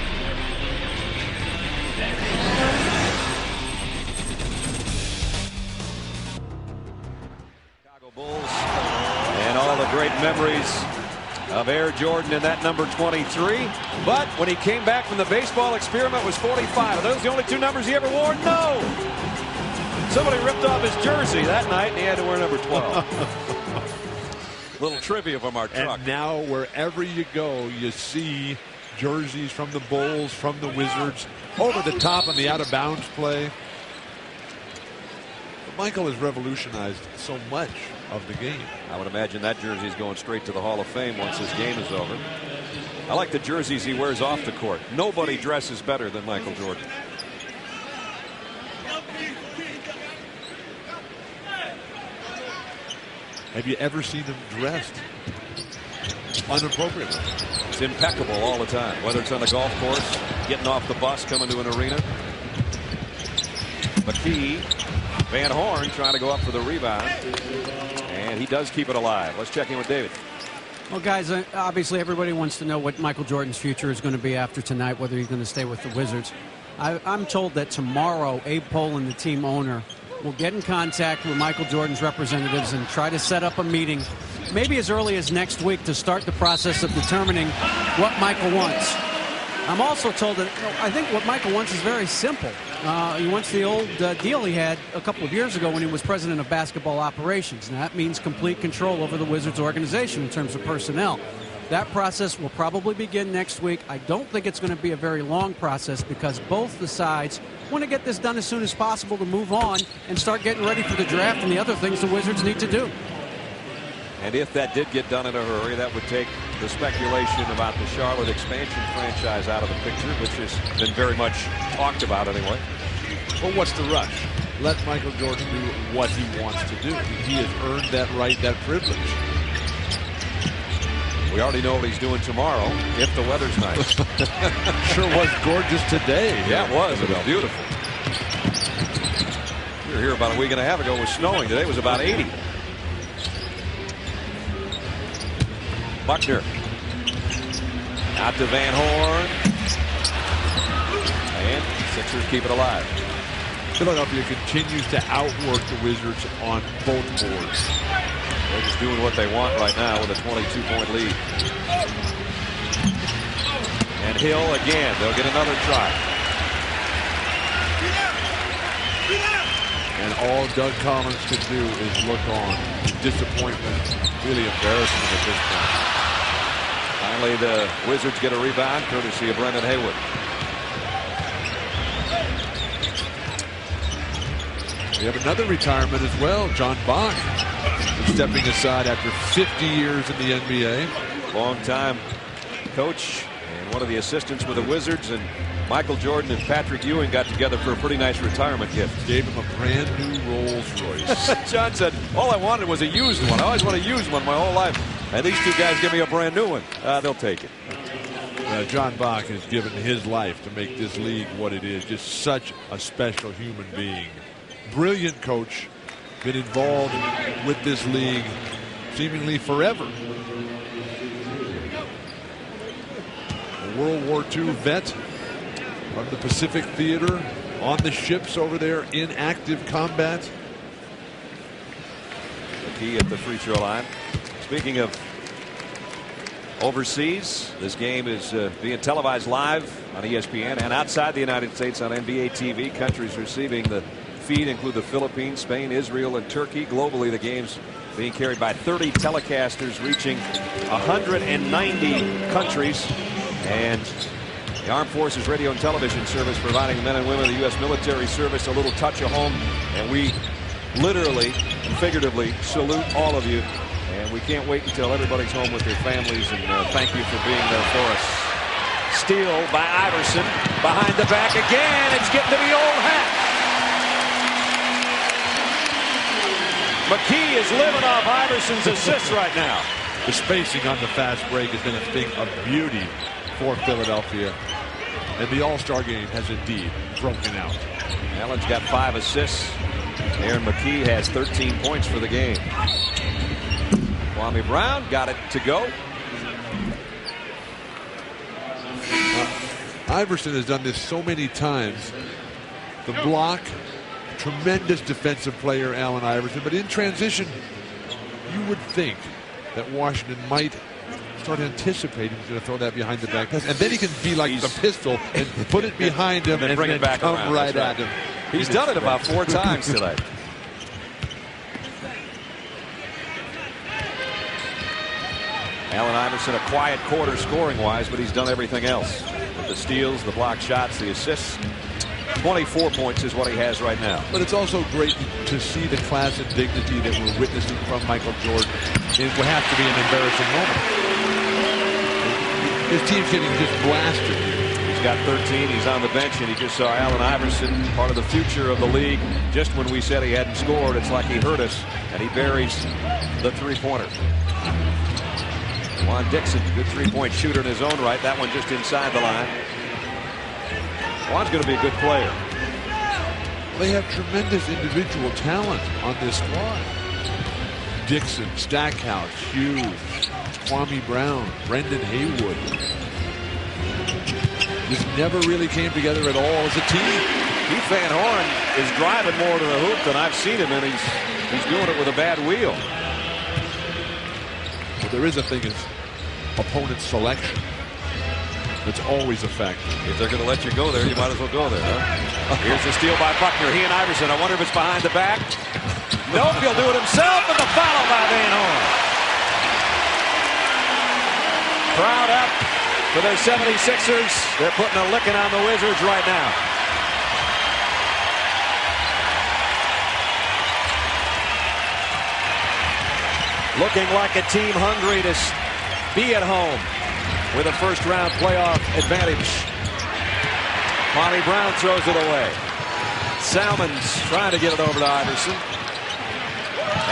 Chicago Bulls and all the great memories of Air Jordan in that number 23. But when he came back from the baseball experiment was 45. Are those the only 2 numbers he ever wore? No. Somebody ripped off his jersey that night and he had to wear number 12. Little trivia from our truck. And now wherever you go, you see jerseys from the Bulls, from the Wizards, over the top on the out of bounds play. But Michael has revolutionized so much of the game. I would imagine that jersey is going straight to the Hall of Fame once this game is over. I like the jerseys he wears off the court. Nobody dresses better than Michael Jordan. Have you ever seen him dressed inappropriately? It's impeccable all the time, whether it's on the golf course, getting off the bus, coming to an arena. McKee, Van Horn trying to go up for the rebound. And he does keep it alive. Let's check in with David. Well, guys, obviously everybody wants to know what Michael Jordan's future is going to be after tonight, whether he's going to stay with the Wizards. I'm told that tomorrow Abe Pollin, the team owner, will get in contact with Michael Jordan's representatives and try to set up a meeting maybe as early as next week to start the process of determining what Michael wants. I'm also told that I think what Michael wants is very simple. He wants the old deal he had a couple of years ago when he was president of basketball operations. Now, that means complete control over the Wizards organization in terms of personnel. That process will probably begin next week. I don't think it's going to be a very long process because both the sides want to get this done as soon as possible to move on and start getting ready for the draft and the other things the Wizards need to do. And if that did get done in a hurry, that would take the speculation about the Charlotte expansion franchise out of the picture, which has been very much talked about anyway. Well, what's the rush? Let Michael Jordan do what he wants to do. He has earned that right, that privilege. We already know what he's doing tomorrow if the weather's nice. Sure was gorgeous today. Yeah, it was. It was beautiful. We were here about a week and a half ago. It was snowing. Today it was about 80. Buckner. Out to Van Horn. And Sixers keep it alive. Philadelphia continues to outwork the Wizards on both boards. They're just doing what they want right now with a 22-point lead. And Hill again. They'll get another try. And all Doug Collins can do is look on. Disappointment, really embarrassment at this point. Finally, the Wizards get a rebound courtesy of Brendan Haywood. We have another retirement as well. John Bach is stepping aside after 50 years in the NBA. Long time coach and one of the assistants with the Wizards, and Michael Jordan and Patrick Ewing got together for a pretty nice retirement gift. Gave him a brand new Rolls Royce. John said, all I wanted was a used one. I always want to use one my whole life. And these two guys give me a brand new one. They'll take it. John Bach has given his life to make this league what it is. Just such a special human being. Brilliant coach. Been involved with this league seemingly forever. A World War II vet from the Pacific Theater, on the ships over there in active combat. McKee at the free throw line. Speaking of overseas, this game is being televised live on ESPN and outside the United States on NBA TV. Countries receiving the feed include the Philippines, Spain, Israel, and Turkey. Globally, the game's being carried by 30 telecasters reaching 190 countries. And the Armed Forces Radio and Television Service providing the men and women of the U.S. military service a little touch of home. And we literally and figuratively salute all of you. And we can't wait until everybody's home with their families. And thank you for being there for us. Steal by Iverson. Behind the back again. It's getting to the old hat. McKee is living off Iverson's assists right now. The spacing on the fast break has been a thing of beauty for Philadelphia. And the All-Star game has indeed broken out. Allen's got 5 assists. Aaron McKee has 13 points for the game. Kwame Brown got it to go. Iverson has done this so many times. The block, tremendous defensive player, Allen Iverson. But in transition, you would think that Washington might start anticipating he's going to throw that behind the back pass. And then he can be like the pistol and put it behind him and bring it back come around. right at him. He's done it about 4 times tonight. Allen Iverson, a quiet quarter scoring-wise, but he's done everything else. With the steals, the block shots, the assists. 24 points is what he has right now. But it's also great to see the class and dignity that we're witnessing from Michael Jordan. It will have to be an embarrassing moment. His team's getting just blasted. He's got 13. He's on the bench, and he just saw Allen Iverson, part of the future of the league. Just when we said he hadn't scored, it's like he heard us, and he buries the three-pointer. Juan Dixon, good three-point shooter in his own right. That one just inside the line. Juan's going to be a good player. They have tremendous individual talent on this squad. Dixon, Stackhouse, Hughes, Kwame Brown, Brendan Haywood. This never really came together at all as a team. Keith Van Horn is driving more to the hoop than I've seen him, and he's doing it with a bad wheel. Well, there is a thing as opponent selection. It's always a factor. If they're going to let you go there, you might as well go there. Huh? Here's the steal by Buckner. He and Iverson. I wonder if it's behind the back. Nope, he'll do it himself, and the foul by Van Horn. Crowd up for their 76ers. They're putting a licking on the Wizards right now. Looking like a team hungry to be at home with a first-round playoff advantage. Kwame Brown throws it away. Salmon's trying to get it over to Iverson.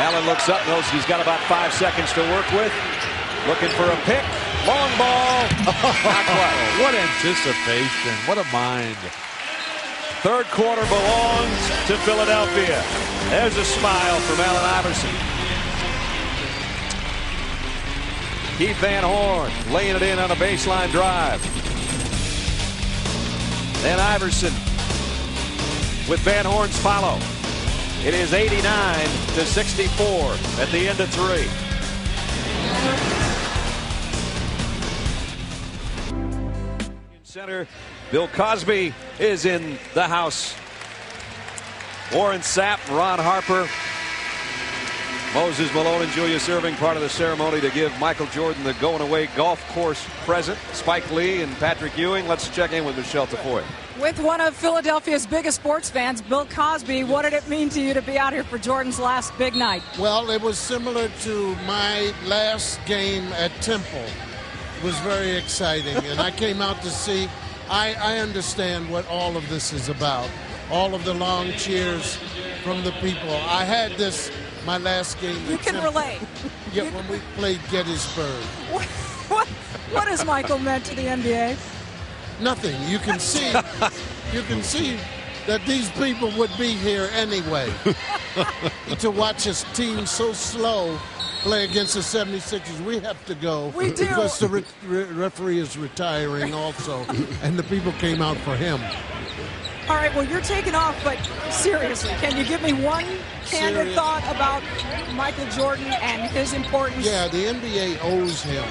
Allen looks up, knows he's got about 5 seconds to work with. Looking for a pick. Long ball. Not quite. What anticipation. What a mind. Third quarter belongs to Philadelphia. There's a smile from Allen Iverson. Keith Van Horn laying it in on a baseline drive. Then Iverson with Van Horn's follow. It is 89-64 at the end of 3. Center. Bill Cosby is in the house. Warren Sapp, Ron Harper, Moses Malone, and Julius Erving part of the ceremony to give Michael Jordan the going away golf course present. Spike Lee and Patrick Ewing. Let's check in with Michelle Tafoya. With one of Philadelphia's biggest sports fans, Bill Cosby, what did it mean to you to be out here for Jordan's last big night? Well, it was similar to my last game at Temple. It was very exciting, and I came out to see. I understand what all of this is about. All of the long cheers from the people. I had this my last game. You can relate. Yeah, when we played Gettysburg. What has Michael meant to the NBA? Nothing. You can see. You can see that these people would be here anyway. To watch his team so slow play against the 76ers, we have to go. We do. Because the referee is retiring also, and the people came out for him. All right, well, you're taking off, but seriously, can you give me one candid thought about Michael Jordan and his importance? Yeah, the NBA owes him,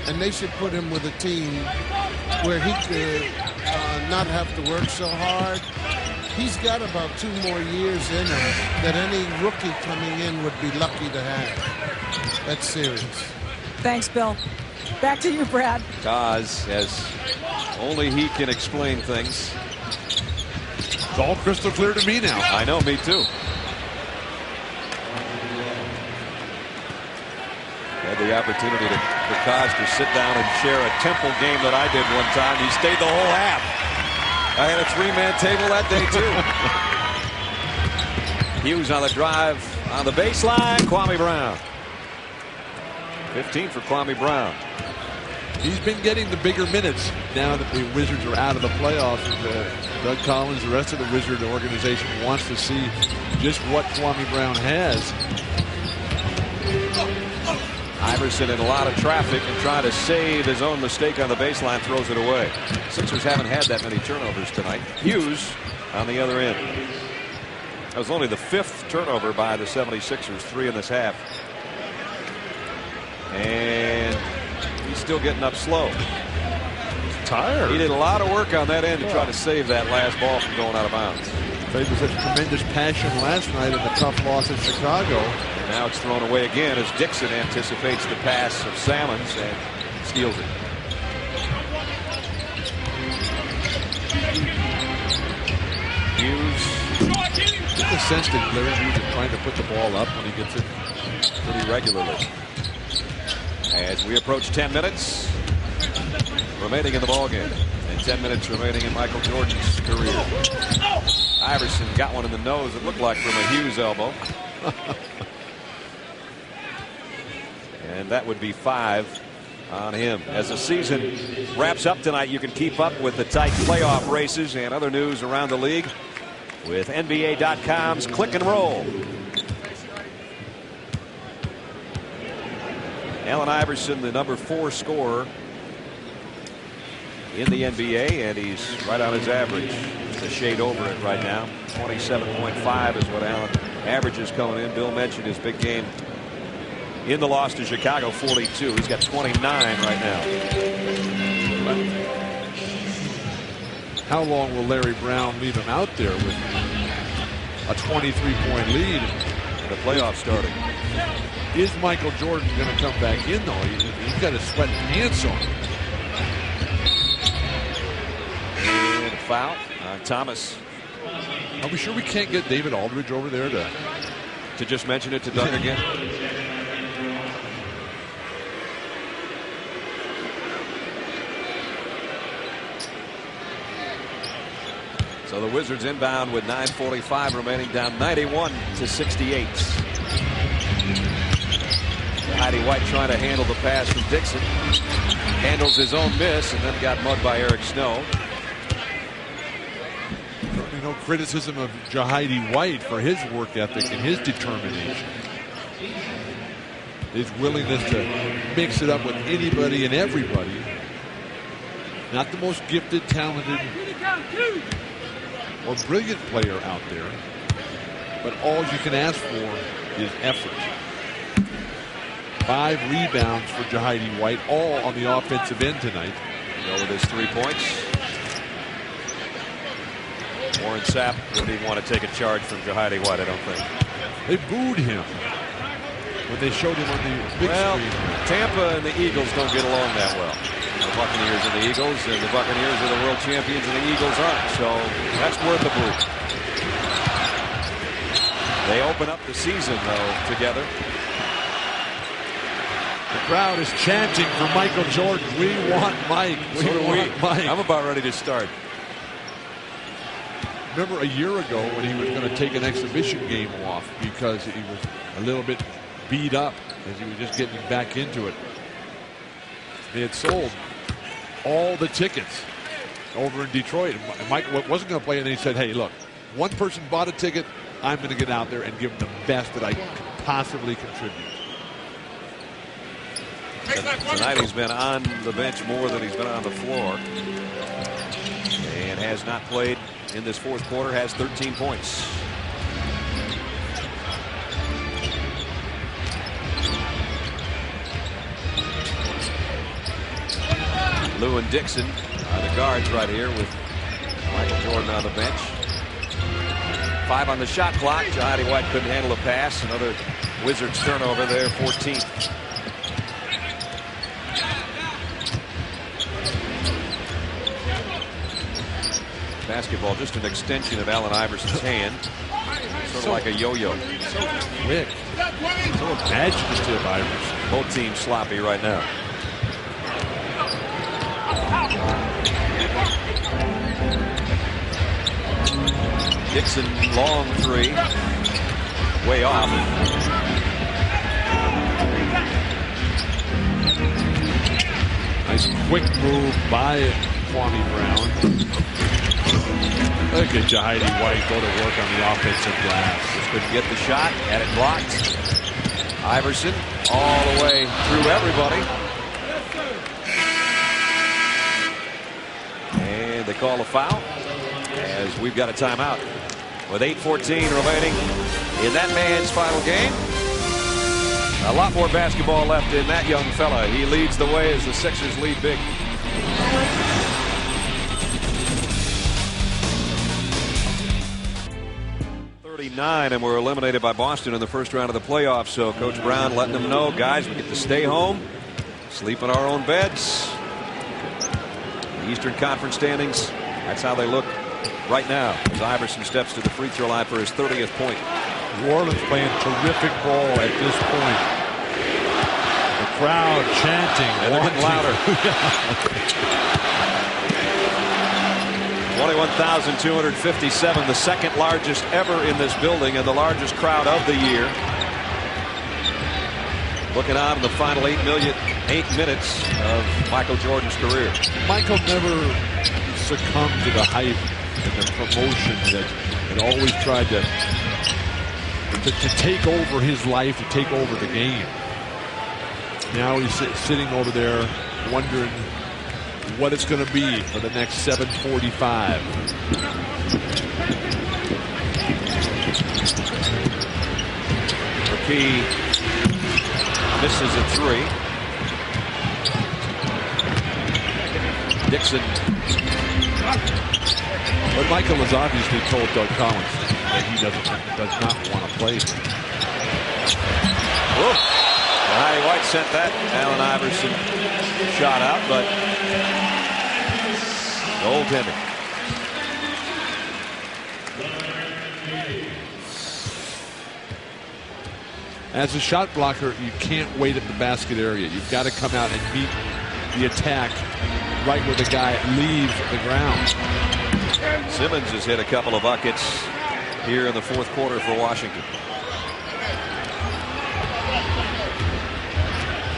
and they should put him with a team where he could not have to work so hard. He's got about 2 more years in him that any rookie coming in would be lucky to have. That's serious. Thanks, Bill. Back to you, Brad. Cos, as only he can explain things. It's all crystal clear to me now. I know, me too. Had the opportunity for Cos to sit down and share a Temple game that I did one time. He stayed the whole half. I had a 3-man table that day too. Hughes on the drive on the baseline. Kwame Brown. 15 for Kwame Brown. He's been getting the bigger minutes now that the Wizards are out of the playoffs. Doug Collins, the rest of the Wizard organization, wants to see just what Kwame Brown has. Iverson in a lot of traffic and trying to save his own mistake on the baseline, throws it away. Sixers haven't had that many turnovers tonight. Hughes on the other end. That was only the 5th turnover by the 76ers, 3 in this half. And he's still getting up slow. Tired. He did a lot of work on that end to try to save that last ball from going out of bounds. Played with such tremendous passion last night in the tough loss at Chicago. And now it's thrown away again as Dixon anticipates the pass of Salmons and steals it. Hughes. Get the sense that Larry Hughes is trying to put the ball up when he gets it pretty regularly. As we approach 10 minutes remaining in the ballgame, and 10 minutes remaining in Michael Jordan's career. Iverson got one in the nose, it looked like, from a Hughes elbow. And that would be 5 on him. As the season wraps up tonight, you can keep up with the tight playoff races and other news around the league with NBA.com's Click and Roll. Allen Iverson, the number 4 scorer in the NBA, and he's right on his average. Just a shade over it right now. 27.5 is what Allen averages coming in. Bill mentioned his big game in the loss to Chicago, 42. He's got 29 right now. How long will Larry Brown leave him out there with a 23-point lead? The playoffs starting. Is Michael Jordan going to come back in, though? He's got his sweat pants on. And a foul on Thomas. Are we sure we can't get David Aldridge over there to just mention it to Doug again? So the Wizards inbound with 9:45 remaining, down 91-68. Heidi White trying to handle the pass from Dixon. Handles his own miss and then got mugged by Eric Snow. Certainly no criticism of Jahidi White for his work ethic and his determination. His willingness to mix it up with anybody and everybody. Not the most gifted, talented, or brilliant player out there, but all you can ask for is effort. 5 rebounds for Jahidi White, all on the offensive end tonight. Go with his 3 points. Warren Sapp wouldn't even want to take a charge from Jahidi White, I don't think. They booed him when they showed him on the big screen. Tampa and the Eagles don't get along that well. The Buccaneers and the Eagles, and the Buccaneers are the world champions and the Eagles aren't. So that's worth a boot. They open up the season, though, together. The crowd is chanting for Michael Jordan. We want Mike. We want Mike. I'm about ready to start. Remember a year ago when he was going to take an exhibition game off because he was a little bit beat up as he was just getting back into it. They had sold all the tickets over in Detroit. Mike wasn't going to play, and he said, hey, look, one person bought a ticket. I'm going to get out there and give them the best that I could possibly contribute. Tonight he's been on the bench more than he's been on the floor. And has not played in this fourth quarter, has 13 points. Lou and Dixon are the guards right here with Michael Jordan on the bench. 5 on the shot clock. Jahidi White couldn't handle a pass. Another Wizards turnover there, 14th. Basketball just an extension of Allen Iverson's hand. Sort of like a yo-yo. So quick. So imaginative, Iverson. Both teams sloppy right now. Dixon, long three. Way off. Nice quick move by Kwame Brown. Look at Jahidi White go to work on the offensive glass. Just couldn't get the shot. Had it blocked. Iverson all the way through everybody. And they call a foul as we've got a timeout. With 8:14 remaining in that man's final game. A lot more basketball left in that young fella. He leads the way as the Sixers lead big. And we're eliminated by Boston in the first round of the playoffs. So Coach Brown letting them know, guys, we get to stay home, sleep in our own beds. The Eastern Conference standings, that's how they look right now as Iverson steps to the free throw line for his 30th point. New Orleans playing terrific ball at this point. The crowd chanting, and they're getting louder. 21,257, the second largest ever in this building and the largest crowd of the year. Looking on in the final 8 minutes of Michael Jordan's career. Michael never succumbed to the hype and the promotion that always tried to take over his life, to take over the game. Now he's sitting over there wondering what it's going to be for the next 7:45. McKee misses a three. Dixon. But Michael has obviously told Doug Collins that he does not want to play. Jahidi White sent that Allen Iverson shot out, but goaltending. As a shot blocker, you can't wait at the basket area. You've got to come out and meet the attack right where the guy leaves the ground. Simmons has hit a couple of buckets here in the fourth quarter for Washington.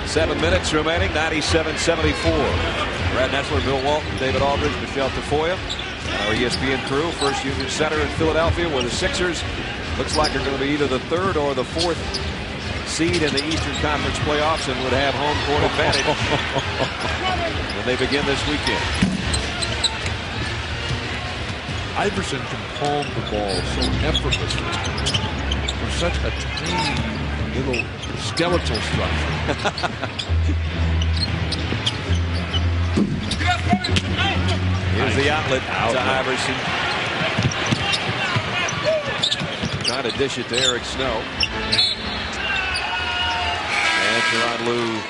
7 minutes remaining, 97-74. Brad Nessler, Bill Walton, David Aldridge, Michelle Tafoya, and our ESPN crew. First Union Center in Philadelphia, where the Sixers looks like are going to be either the third or the fourth seed in the Eastern Conference playoffs and would have home court advantage when they begin this weekend. Iverson can palm the ball so effortlessly for such a tiny little skeletal structure. Here's the outlet to Iverson. Trying to dish it to Eric Snow. And Tyronn Lue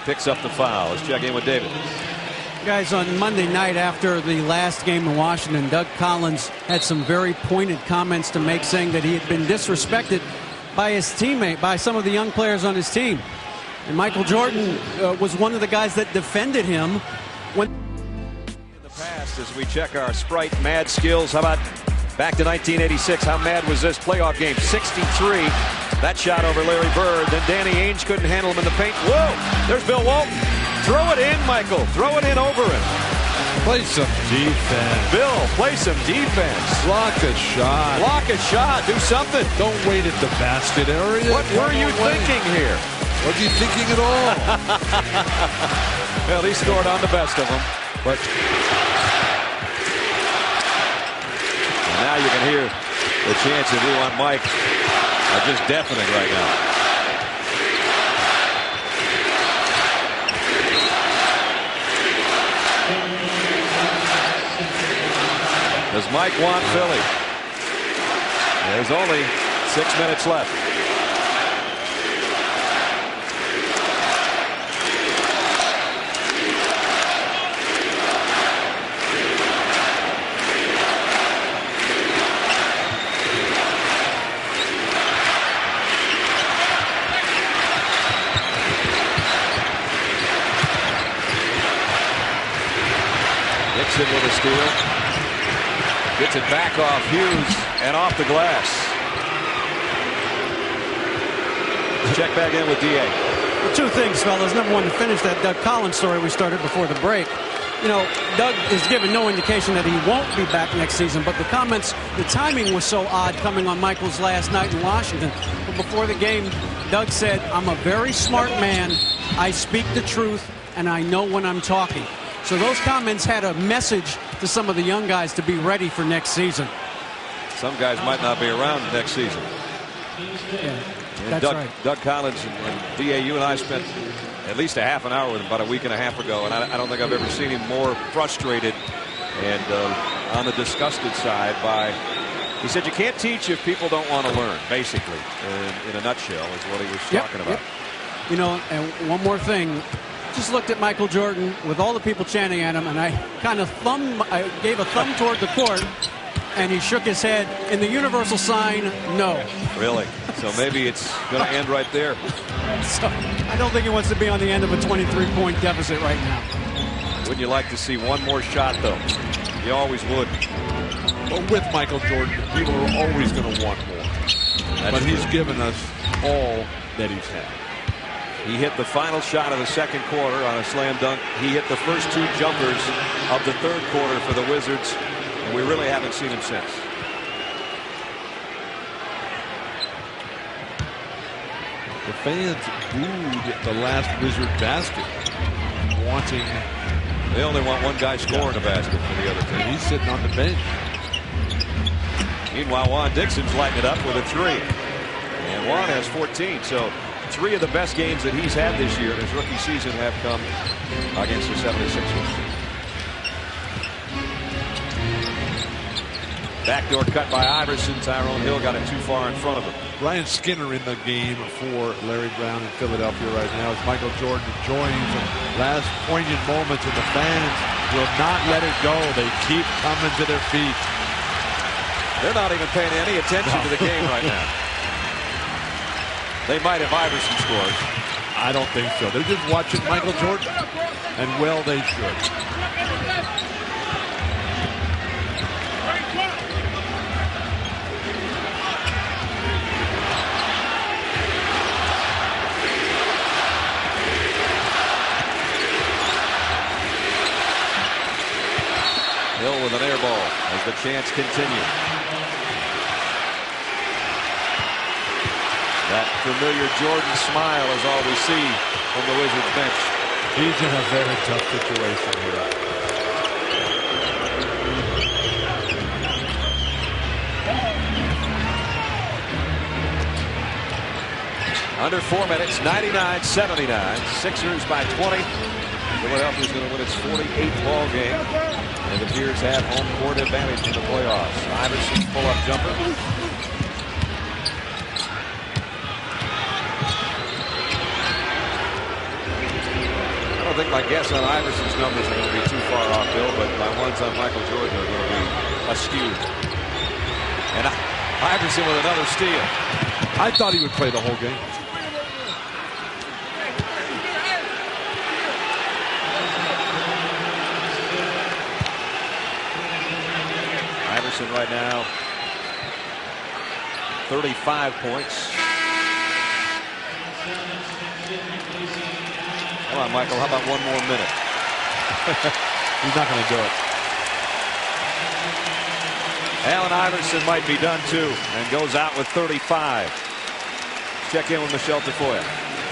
picks up the foul. Let's check in with David. Guys, on Monday night after the last game in Washington, Doug Collins had some very pointed comments to make, saying that he had been disrespected by his teammate, by some of the young players on his team. And Michael Jordan was one of the guys that defended him when in the past. As we check our Sprite mad skills, how about back to 1986? How mad was this playoff game? 63. That shot over Larry Bird. Then Danny Ainge couldn't handle him in the paint. Whoa! There's Bill Walton. Throw it in, Michael. Throw it in over him. Play some defense. Bill, play some defense. Block a shot. Block a shot. Do something. Don't wait at the basket area. What were you thinking here? Was he thinking at all? Well, he scored on the best of them. But and now you can hear the chances we want Mike are just deafening right now. Does Mike want Philly? There's only 6 minutes left. Dixon with a steal. Gets it back off Hughes and off the glass. Check back in with D.A. Well, two things, fellas. Number one, to finish that Doug Collins story we started before the break. You know, Doug is given no indication that he won't be back next season, but the comments, the timing was so odd coming on Michael's last night in Washington. But before the game, Doug said, "I'm a very smart man. I speak the truth, and I know when I'm talking." So those comments had a message to some of the young guys to be ready for next season. Some guys might not be around next season. Yeah, that's right. Doug Collins and D.A., you and I spent at least a half an hour with him about a week and a half ago, and I don't think I've ever seen him more frustrated and on the disgusted side by, he said, you can't teach if people don't want to learn, basically, in a nutshell, is what he was talking about. Yep. You know, and one more thing. Just looked at Michael Jordan with all the people chanting at him, and I kind of gave a thumb toward the court, and he shook his head in the universal sign, no. Really? So maybe it's going to end right there. So I don't think he wants to be on the end of a 23-point deficit right now. Wouldn't you like to see one more shot, though? You always would. But with Michael Jordan, people are always going to want more. But he's given us all that he's had. He hit the final shot of the second quarter on a slam dunk. He hit the first two jumpers of the third quarter for the Wizards, and we really haven't seen him since. The fans booed the last Wizard basket, wanting. They only want one guy scoring a basket for the other team. He's sitting on the bench. Meanwhile, Juan Dixon's lighting it up with a three. And Juan has 14, so three of the best games that he's had this year in his rookie season have come against the 76ers. Backdoor cut by Iverson. Tyrone Hill got it too far in front of him. Ryan Skinner in the game for Larry Brown in Philadelphia right now as Michael Jordan enjoying some last poignant moments, and the fans will not let it go. They keep coming to their feet. They're not even paying any attention to the game right now. They might if Iverson scores. I don't think so. They're just watching Michael Jordan, and well, they should. Hill with an air ball as the chants continue. That familiar Jordan smile is all we see from the Wizards bench. He's in a very tough situation here. Under 4 minutes, 99-79. Sixers by 20. Philadelphia's going to win its 48th ball game. and the Bears have home court advantage in the playoffs. Iverson pull-up jumper. I don't think my guess on Iverson's numbers are going to be too far off, Bill, but my ones on Michael Jordan are going to be askew. And Iverson with another steal. I thought he would play the whole game. Iverson right now, 35 points. Come on, Michael, how about one more minute? He's not going to do it. Allen Iverson might be done too and goes out with 35. Check in with Michelle Tafoya.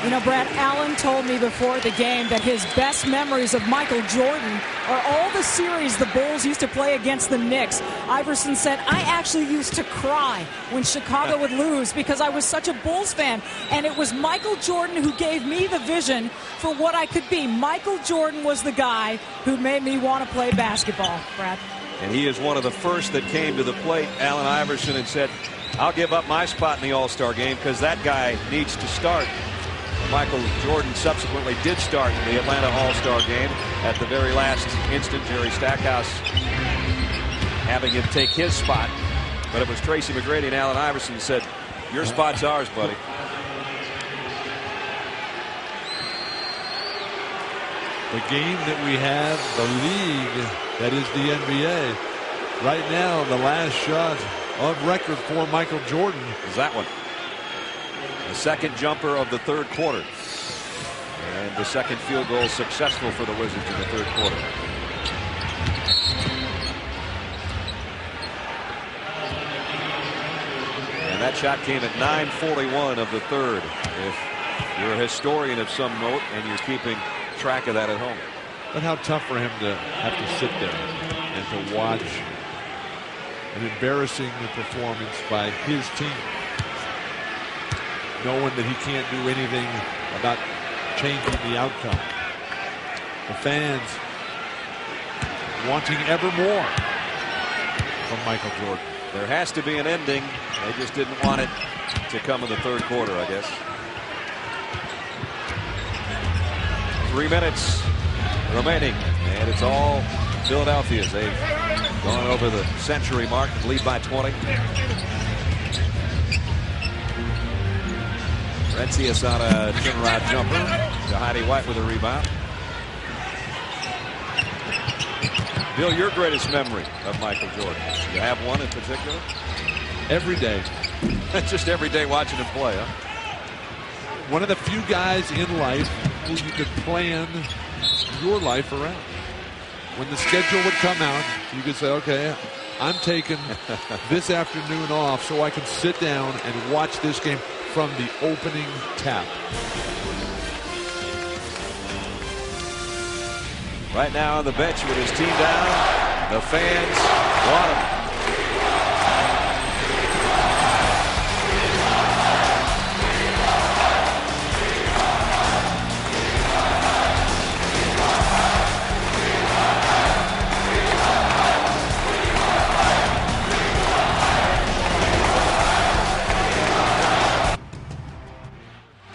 You know, Brad, Allen told me before the game that his best memories of Michael Jordan are all the series the Bulls used to play against the Knicks. Iverson said, I actually used to cry when Chicago would lose because I was such a Bulls fan. And it was Michael Jordan who gave me the vision for what I could be. Michael Jordan was the guy who made me want to play basketball, Brad. And he is one of the first that came to the plate, Allen Iverson, and said, I'll give up my spot in the All-Star game because that guy needs to start. Michael Jordan subsequently did start in the Atlanta All-Star game at the very last instant. Jerry Stackhouse having him take his spot, but it was Tracy McGrady and Allen Iverson who said, your spot's ours, buddy. The game that we have, the league that is the NBA. Right now, the last shot of record for Michael Jordan is that one. The second jumper of the third quarter. And the second field goal successful for the Wizards in the third quarter. And that shot came at 9:41 of the third. If you're a historian of some note and you're keeping track of that at home. But how tough for him to have to sit there and to watch an embarrassing performance by his team, knowing that he can't do anything about changing the outcome. The fans wanting ever more from Michael Jordan. There has to be an ending. They just didn't want it to come in the third quarter, I guess. 3 minutes remaining, and it's all Philadelphia's. They've gone over the century mark and lead by 20. Retzius on a turnaround jumper to Heidi White with a rebound. Bill, your greatest memory of Michael Jordan? You have one in particular? Every day. Just every day watching him play, huh? One of the few guys in life who you could plan your life around. When the schedule would come out, you could say, okay, I'm taking this afternoon off so I can sit down and watch this game from the opening tap. Right now on the bench with his team down, the fans want him.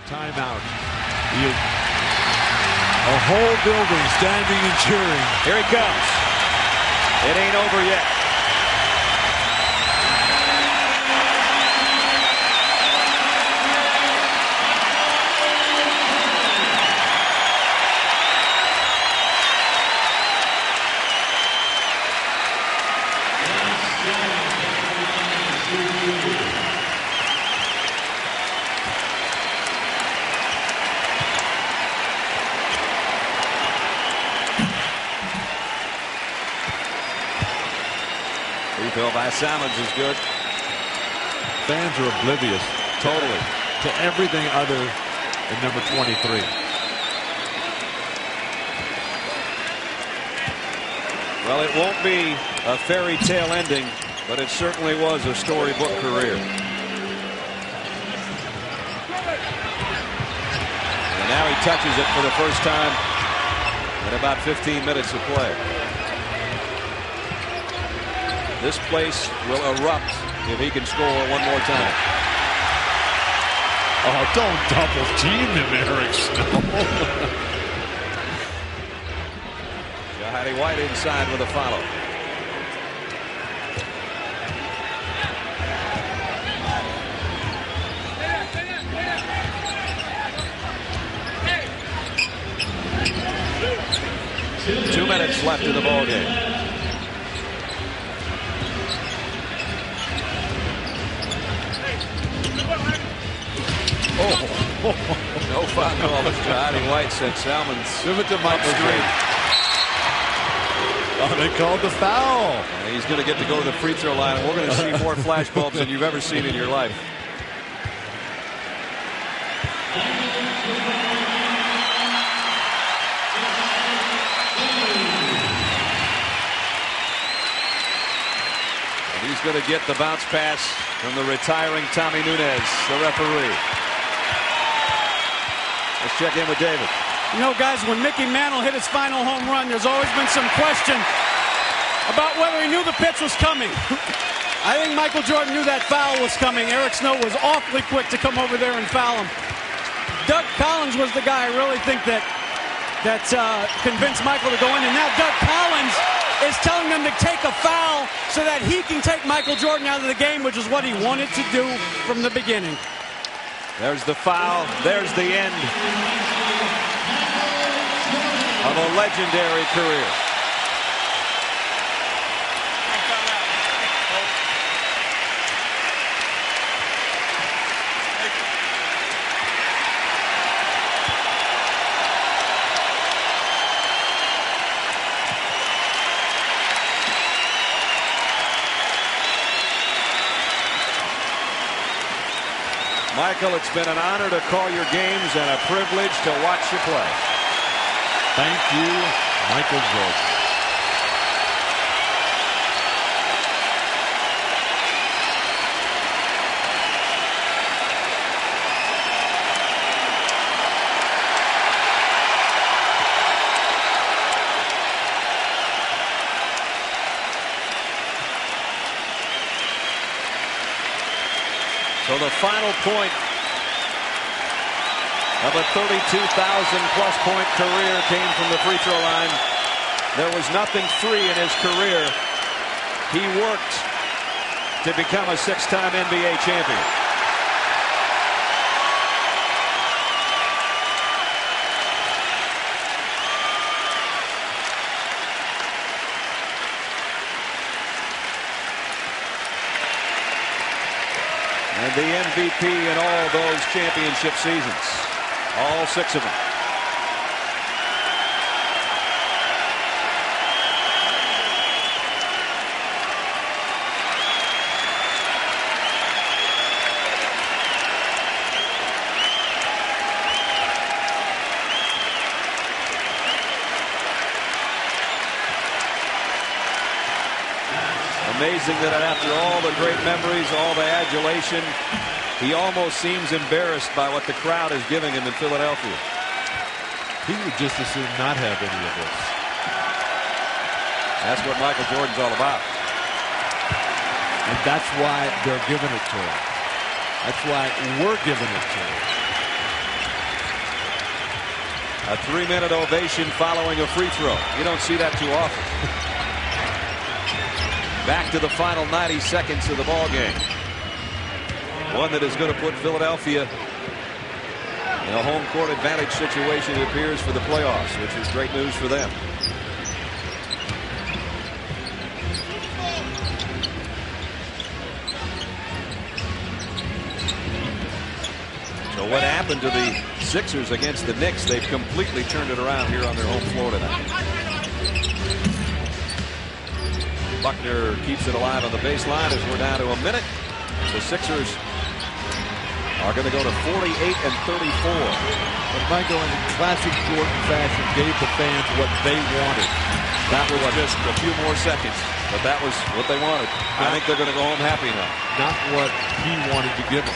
Timeout. A whole building standing and cheering. Here he comes. It ain't over yet. Free throw by Salmons is good. Fans are oblivious Totally. to everything other than number 23. Well, it won't be a fairy tale ending, but it certainly was a storybook career. And now he touches it for the first time in about 15 minutes of play. This place will erupt if he can score one more time. Oh, don't double team him, Eric Snow. Jahadi White inside with a follow. Two minutes left in the ball game. No foul call as Jahadi White sent Salmons. Give it to Mike Street. Oh, they called the foul. And he's going to get to go to the free throw line. We're going to see more flash bulbs than you've ever seen in your life. And he's going to get the bounce pass from the retiring Tommy Nunez, the referee. Let's check in with David. You know, guys, when Mickey Mantle hit his final home run, there's always been some question about whether he knew the pitch was coming. I think Michael Jordan knew that foul was coming. Eric Snow was awfully quick to come over there and foul him. Doug Collins was the guy I really think that convinced Michael to go in. And now Doug Collins is telling them to take a foul so that he can take Michael Jordan out of the game, which is what he wanted to do from the beginning. There's the foul. There's the end of a legendary career. Michael, it's been an honor to call your games and a privilege to watch you play. Thank you, Michael Jordan. So the final point of a 32,000-plus point career came from the free throw line. There was nothing free in his career. He worked to become a six-time NBA champion. And the MVP in all those championship seasons. All six of them. Amazing that after all the great memories, all the adulation, he almost seems embarrassed by what the crowd is giving him in Philadelphia. He would just as soon not have any of this. That's what Michael Jordan's all about. And that's why they're giving it to him. That's why we're giving it to him. A 3-minute ovation following a free throw. You don't see that too often. Back to the final 90 seconds of the ball game. One that is going to put Philadelphia in a home court advantage situation, it appears, for the playoffs, which is great news for them. So what happened to the Sixers against the Knicks? They've completely turned it around here on their home floor tonight. Buckner keeps it alive on the baseline as we're down to a minute. The Sixers are going to go to 48 and 34. But Michael, in classic Jordan fashion, gave the fans what they wanted. That was just a few more seconds, but that was what they wanted. I think they're going to go home happy now. Not what he wanted to give them.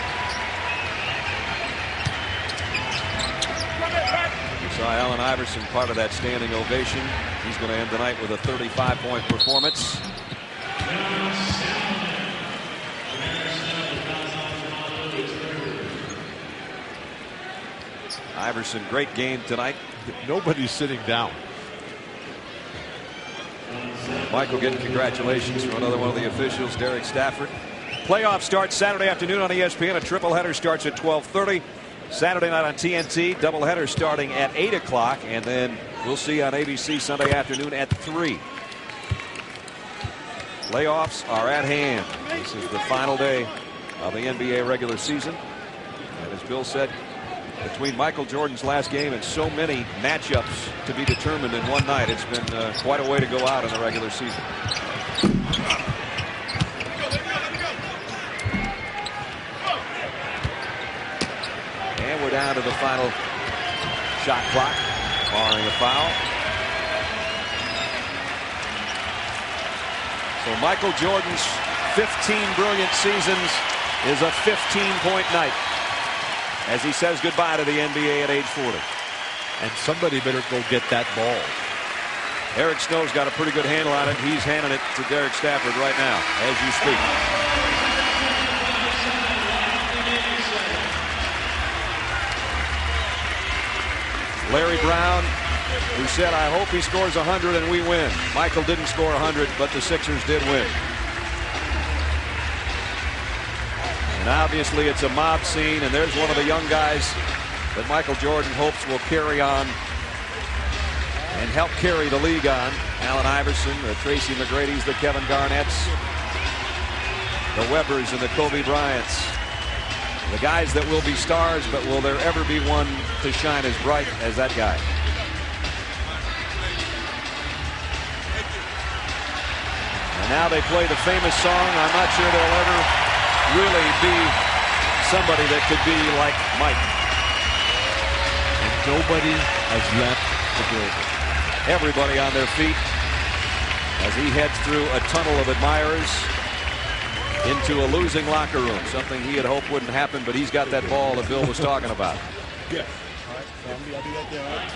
You saw Allen Iverson part of that standing ovation. He's going to end the night with a 35-point performance. Iverson, great game tonight. Nobody's sitting down. Michael getting congratulations from another one of the officials, Derek Stafford. Playoff starts Saturday afternoon on ESPN. A triple-header starts at 12:30. Saturday night on TNT. Doubleheader starting at 8 o'clock. And then we'll see on ABC Sunday afternoon at 3. Playoffs are at hand. This is the final day of the NBA regular season. And as Bill said, between Michael Jordan's last game and so many matchups to be determined in one night, it's been quite a way to go out in the regular season. And we're down to the final shot clock, barring a foul. So Michael Jordan's 15 brilliant seasons is a 15-point night as he says goodbye to the NBA at age 40. And somebody better go get that ball. Eric Snow's got a pretty good handle on it. He's handing it to Derek Stafford right now as you speak. Larry Brown, who said, I hope he scores 100 and we win. Michael didn't score 100, but the Sixers did win. And obviously it's a mob scene, and there's one of the young guys that Michael Jordan hopes will carry on and help carry the league on. Allen Iverson, the Tracy McGrady's, the Kevin Garnett's, the Webbers and the Kobe Bryants. The guys that will be stars, but will there ever be one to shine as bright as that guy? And now they play the famous song. I'm not sure they'll ever really be somebody that could be like Mike. And nobody has left the building. Everybody on their feet as he heads through a tunnel of admirers into a losing locker room, something he had hoped wouldn't happen, but he's got that ball that Bill was talking about. Yeah. All right, family, I'll do that there. All right.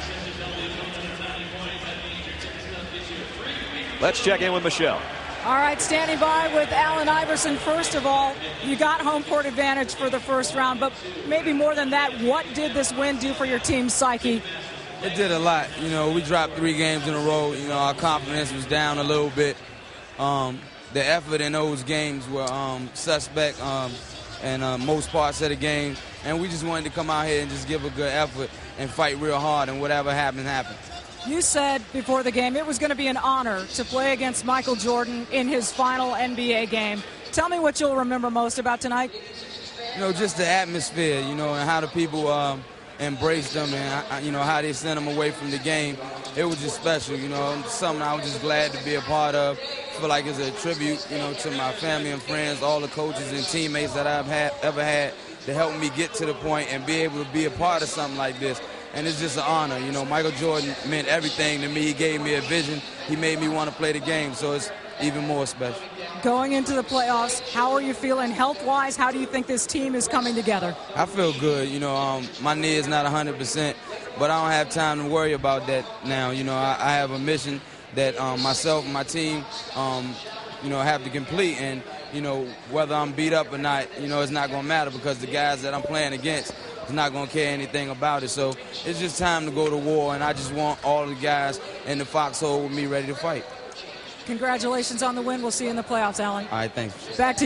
Let's check in with Michelle. All right, standing by with Allen Iverson. First of all, you got home court advantage for the first round, but maybe more than that, what did this win do for your team's psyche? It did a lot. You know, we dropped 3 games in a row. You know, our confidence was down a little bit. The effort in those games were suspect in most parts of the game, and we just wanted to come out here and just give a good effort and fight real hard, and whatever happened, happened. You said before the game it was going to be an honor to play against Michael Jordan in his final NBA game. Tell me what you'll remember most about tonight. You know, just the atmosphere, you know, and how the people embraced them, and, you know, how they sent them away from the game. It was just special, you know, something I was just glad to be a part of. I feel like it's a tribute, you know, to my family and friends, all the coaches and teammates that I've ever had to help me get to the point and be able to be a part of something like this. And it's just an honor. You know, Michael Jordan meant everything to me. He gave me a vision. He made me want to play the game, so it's even more special. Going into the playoffs, how are you feeling health-wise? How do you think this team is coming together? I feel good. You know, my knee is not 100%, but I don't have time to worry about that now. You know, I have a mission that myself and my team, you know, have to complete. And, you know, whether I'm beat up or not, you know, it's not going to matter because the guys that I'm playing against is not going to care anything about it. So it's just time to go to war, and I just want all the guys in the foxhole with me ready to fight. Congratulations on the win. We'll see you in the playoffs, Allen. All right, thanks. Back to